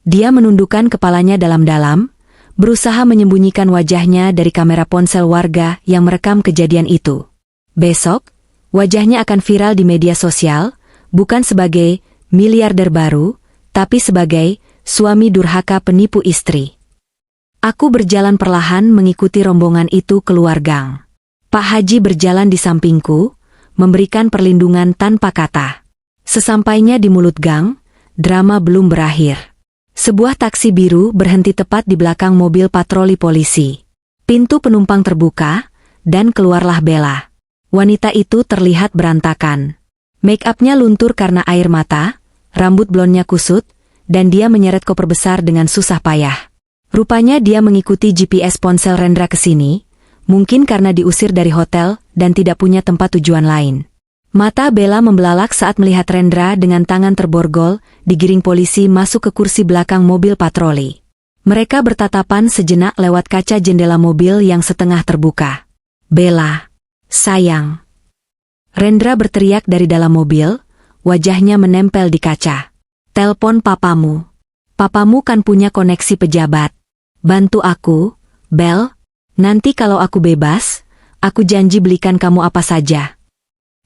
Dia menundukkan kepalanya dalam-dalam, berusaha menyembunyikan wajahnya dari kamera ponsel warga yang merekam kejadian itu. Besok, wajahnya akan viral di media sosial, bukan sebagai miliarder baru, tapi sebagai suami durhaka penipu istri. Aku berjalan perlahan mengikuti rombongan itu keluar gang. Pak Haji berjalan di sampingku, memberikan perlindungan tanpa kata. Sesampainya di mulut gang, drama belum berakhir. Sebuah taksi biru berhenti tepat di belakang mobil patroli polisi. Pintu penumpang terbuka, dan keluarlah Bella. Wanita itu terlihat berantakan. Make-upnya luntur karena air mata, rambut blondnya kusut, dan dia menyeret koper besar dengan susah payah. Rupanya dia mengikuti GPS ponsel Rendra ke sini, mungkin karena diusir dari hotel dan tidak punya tempat tujuan lain. Mata Bella membelalak saat melihat Rendra dengan tangan terborgol, digiring polisi masuk ke kursi belakang mobil patroli. Mereka bertatapan sejenak lewat kaca jendela mobil yang setengah terbuka. Bella, sayang. Rendra berteriak dari dalam mobil, wajahnya menempel di kaca. Telepon papamu. Papamu kan punya koneksi pejabat. Bantu aku, Bel. Nanti kalau aku bebas, aku janji belikan kamu apa saja.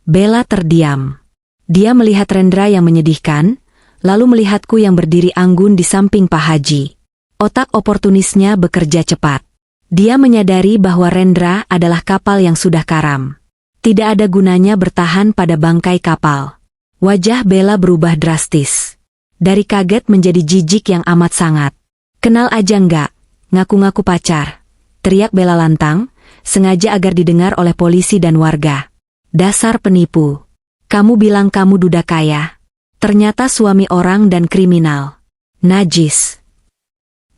Bella terdiam. Dia melihat Rendra yang menyedihkan, lalu melihatku yang berdiri anggun di samping Pak Haji. Otak oportunisnya bekerja cepat. Dia menyadari bahwa Rendra adalah kapal yang sudah karam. Tidak ada gunanya bertahan pada bangkai kapal. Wajah Bella berubah drastis. Dari kaget menjadi jijik yang amat sangat. Kenal aja enggak, ngaku-ngaku pacar. Teriak Bella lantang, sengaja agar didengar oleh polisi dan warga. Dasar penipu. Kamu bilang kamu duda kaya. Ternyata suami orang dan kriminal. Najis.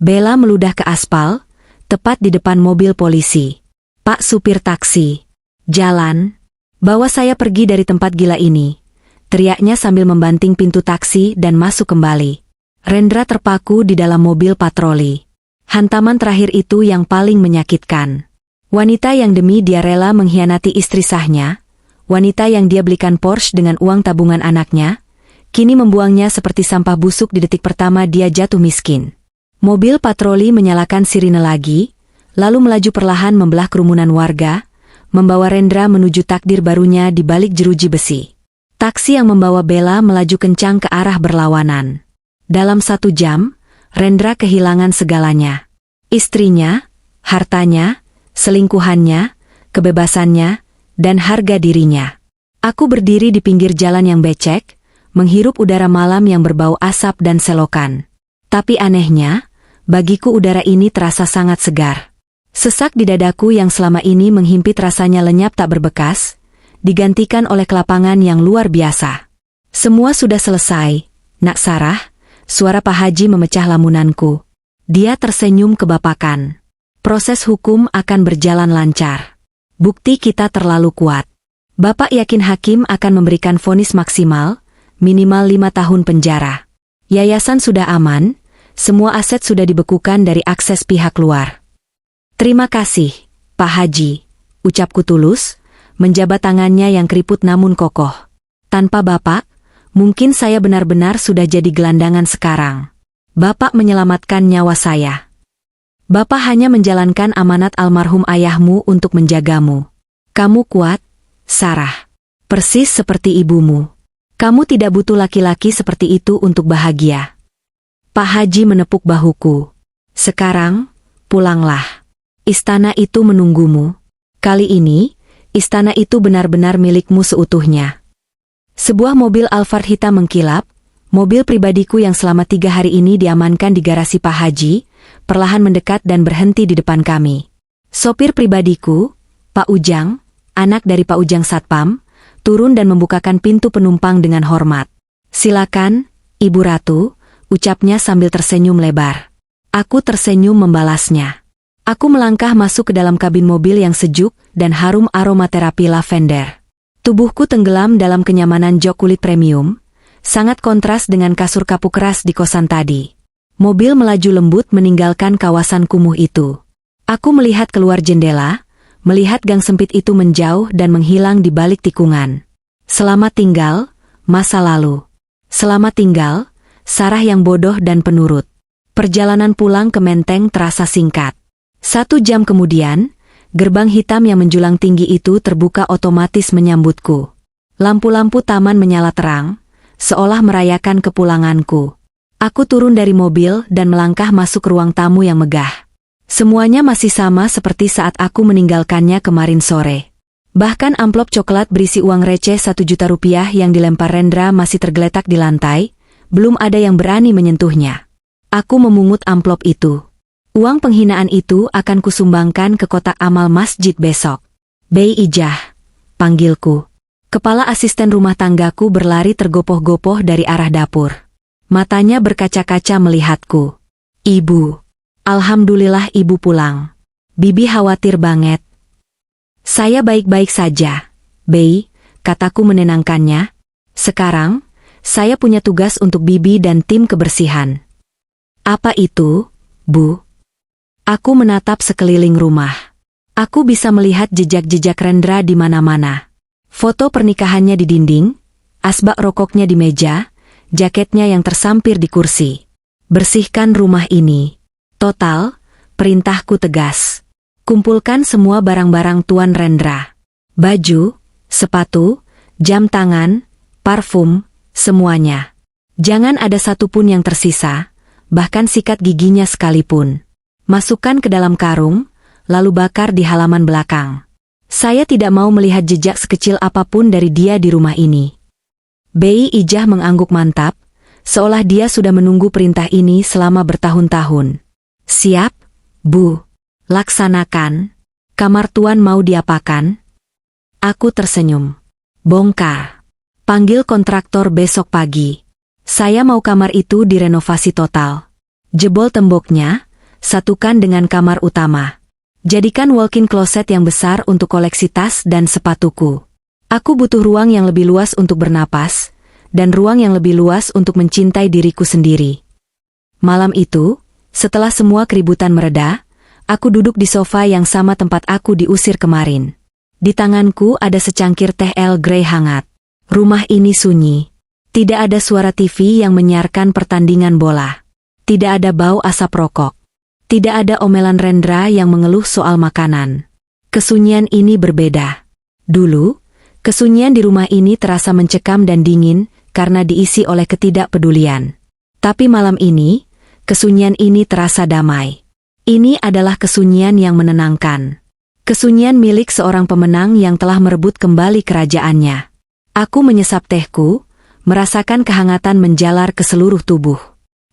Bella meludah ke aspal, tepat di depan mobil polisi. Pak supir taksi. Jalan. Bawa saya pergi dari tempat gila ini. Teriaknya sambil membanting pintu taksi dan masuk kembali. Rendra terpaku di dalam mobil patroli. Hantaman terakhir itu yang paling menyakitkan. Wanita yang demi dia rela mengkhianati istri sahnya, wanita yang dia belikan Porsche dengan uang tabungan anaknya, kini membuangnya seperti sampah busuk di detik pertama dia jatuh miskin. Mobil patroli menyalakan sirine lagi, lalu melaju perlahan membelah kerumunan warga, membawa Rendra menuju takdir barunya di balik jeruji besi. Taksi yang membawa Bella melaju kencang ke arah berlawanan. Dalam 1 jam, Rendra kehilangan segalanya. Istrinya, hartanya, selingkuhannya, kebebasannya, dan harga dirinya. Aku berdiri di pinggir jalan yang becek, menghirup udara malam yang berbau asap dan selokan. Tapi anehnya, bagiku udara ini terasa sangat segar. Sesak di dadaku yang selama ini menghimpit rasanya lenyap tak berbekas, digantikan oleh kelapangan yang luar biasa. Semua sudah selesai, Nak Sarah, suara Pak Haji memecah lamunanku. Dia tersenyum kebapakan. Proses hukum akan berjalan lancar. Bukti kita terlalu kuat. Bapak yakin hakim akan memberikan vonis maksimal, minimal 5 tahun penjara. Yayasan sudah aman, semua aset sudah dibekukan dari akses pihak luar. Terima kasih, Pak Haji, ucapku tulus, menjabat tangannya yang keriput namun kokoh. Tanpa Bapak, mungkin saya benar-benar sudah jadi gelandangan sekarang. Bapak menyelamatkan nyawa saya. Bapak hanya menjalankan amanat almarhum ayahmu untuk menjagamu. Kamu kuat, Sarah. Persis seperti ibumu. Kamu tidak butuh laki-laki seperti itu untuk bahagia. Pak Haji menepuk bahuku. Sekarang, pulanglah. Istana itu menunggumu. Kali ini, istana itu benar-benar milikmu seutuhnya. Sebuah mobil Alphard hitam mengkilap, mobil pribadiku yang selama 3 hari ini diamankan di garasi Pak Haji, perlahan mendekat dan berhenti di depan kami. Sopir pribadiku, Pak Ujang, anak dari Pak Ujang Satpam, turun dan membukakan pintu penumpang dengan hormat. Silakan, Ibu Ratu, ucapnya sambil tersenyum lebar. Aku tersenyum membalasnya. Aku melangkah masuk ke dalam kabin mobil yang sejuk dan harum aromaterapi lavender. Tubuhku tenggelam dalam kenyamanan jok kulit premium, sangat kontras dengan kasur kapuk keras di kosan tadi. Mobil melaju lembut meninggalkan kawasan kumuh itu. Aku melihat keluar jendela, melihat gang sempit itu menjauh dan menghilang di balik tikungan. Selamat tinggal, masa lalu. Selamat tinggal, Sarah yang bodoh dan penurut. Perjalanan pulang ke Menteng terasa singkat. 1 jam kemudian, gerbang hitam yang menjulang tinggi itu terbuka otomatis menyambutku. Lampu-lampu taman menyala terang, seolah merayakan kepulanganku. Aku turun dari mobil dan melangkah masuk ruang tamu yang megah. Semuanya masih sama seperti saat aku meninggalkannya kemarin sore. Bahkan amplop coklat berisi uang receh 1 juta rupiah yang dilempar Rendra masih tergeletak di lantai, belum ada yang berani menyentuhnya. Aku memungut amplop itu. Uang penghinaan itu akan kusumbangkan ke kotak amal masjid besok. Bei Ijah, panggilku. Kepala asisten rumah tanggaku berlari tergopoh-gopoh dari arah dapur. Matanya berkaca-kaca melihatku. Ibu. Alhamdulillah ibu pulang. Bibi khawatir banget. Saya baik-baik saja, Bei, kataku menenangkannya. Sekarang, saya punya tugas untuk Bibi dan tim kebersihan. Apa itu, Bu? Aku menatap sekeliling rumah. Aku bisa melihat jejak-jejak Rendra di mana-mana. Foto pernikahannya di dinding, asbak rokoknya di meja, jaketnya yang tersampir di kursi. Bersihkan rumah ini. Total, perintahku tegas. Kumpulkan semua barang-barang Tuan Rendra. Baju, sepatu, jam tangan, parfum, semuanya. Jangan ada satupun yang tersisa, bahkan sikat giginya sekalipun. Masukkan ke dalam karung, lalu bakar di halaman belakang. Saya tidak mau melihat jejak sekecil apapun dari dia di rumah ini. Bei Ijah mengangguk mantap, seolah dia sudah menunggu perintah ini selama bertahun-tahun. Siap, Bu. Laksanakan. Kamar Tuan mau diapakan? Aku tersenyum. Bongkar. Panggil kontraktor besok pagi. Saya mau kamar itu direnovasi total. Jebol temboknya, satukan dengan kamar utama. Jadikan walk-in closet yang besar untuk koleksi tas dan sepatuku. Aku butuh ruang yang lebih luas untuk bernapas, dan ruang yang lebih luas untuk mencintai diriku sendiri. Malam itu, setelah semua keributan mereda, aku duduk di sofa yang sama tempat aku diusir kemarin. Di tanganku ada secangkir teh Earl Grey hangat. Rumah ini sunyi. Tidak ada suara TV yang menyiarkan pertandingan bola. Tidak ada bau asap rokok. Tidak ada omelan Rendra yang mengeluh soal makanan. Kesunyian ini berbeda. Dulu, kesunyian di rumah ini terasa mencekam dan dingin karena diisi oleh ketidakpedulian. Tapi malam ini, kesunyian ini terasa damai. Ini adalah kesunyian yang menenangkan. Kesunyian milik seorang pemenang yang telah merebut kembali kerajaannya. Aku menyesap tehku, merasakan kehangatan menjalar ke seluruh tubuh.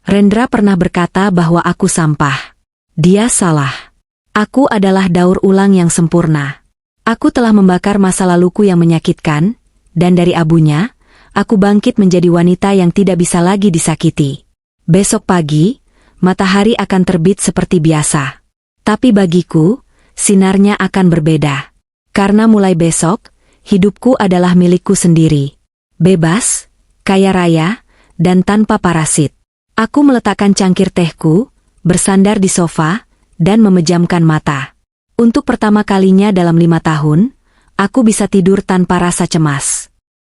Rendra pernah berkata bahwa aku sampah. Dia salah. Aku adalah daur ulang yang sempurna. Aku telah membakar masa laluku yang menyakitkan, dan dari abunya, aku bangkit menjadi wanita yang tidak bisa lagi disakiti. Besok pagi, matahari akan terbit seperti biasa. Tapi bagiku, sinarnya akan berbeda. Karena mulai besok, hidupku adalah milikku sendiri. Bebas, kaya raya, dan tanpa parasit. Aku meletakkan cangkir tehku, bersandar di sofa, dan memejamkan mata. Untuk pertama kalinya dalam 5 tahun, aku bisa tidur tanpa rasa cemas.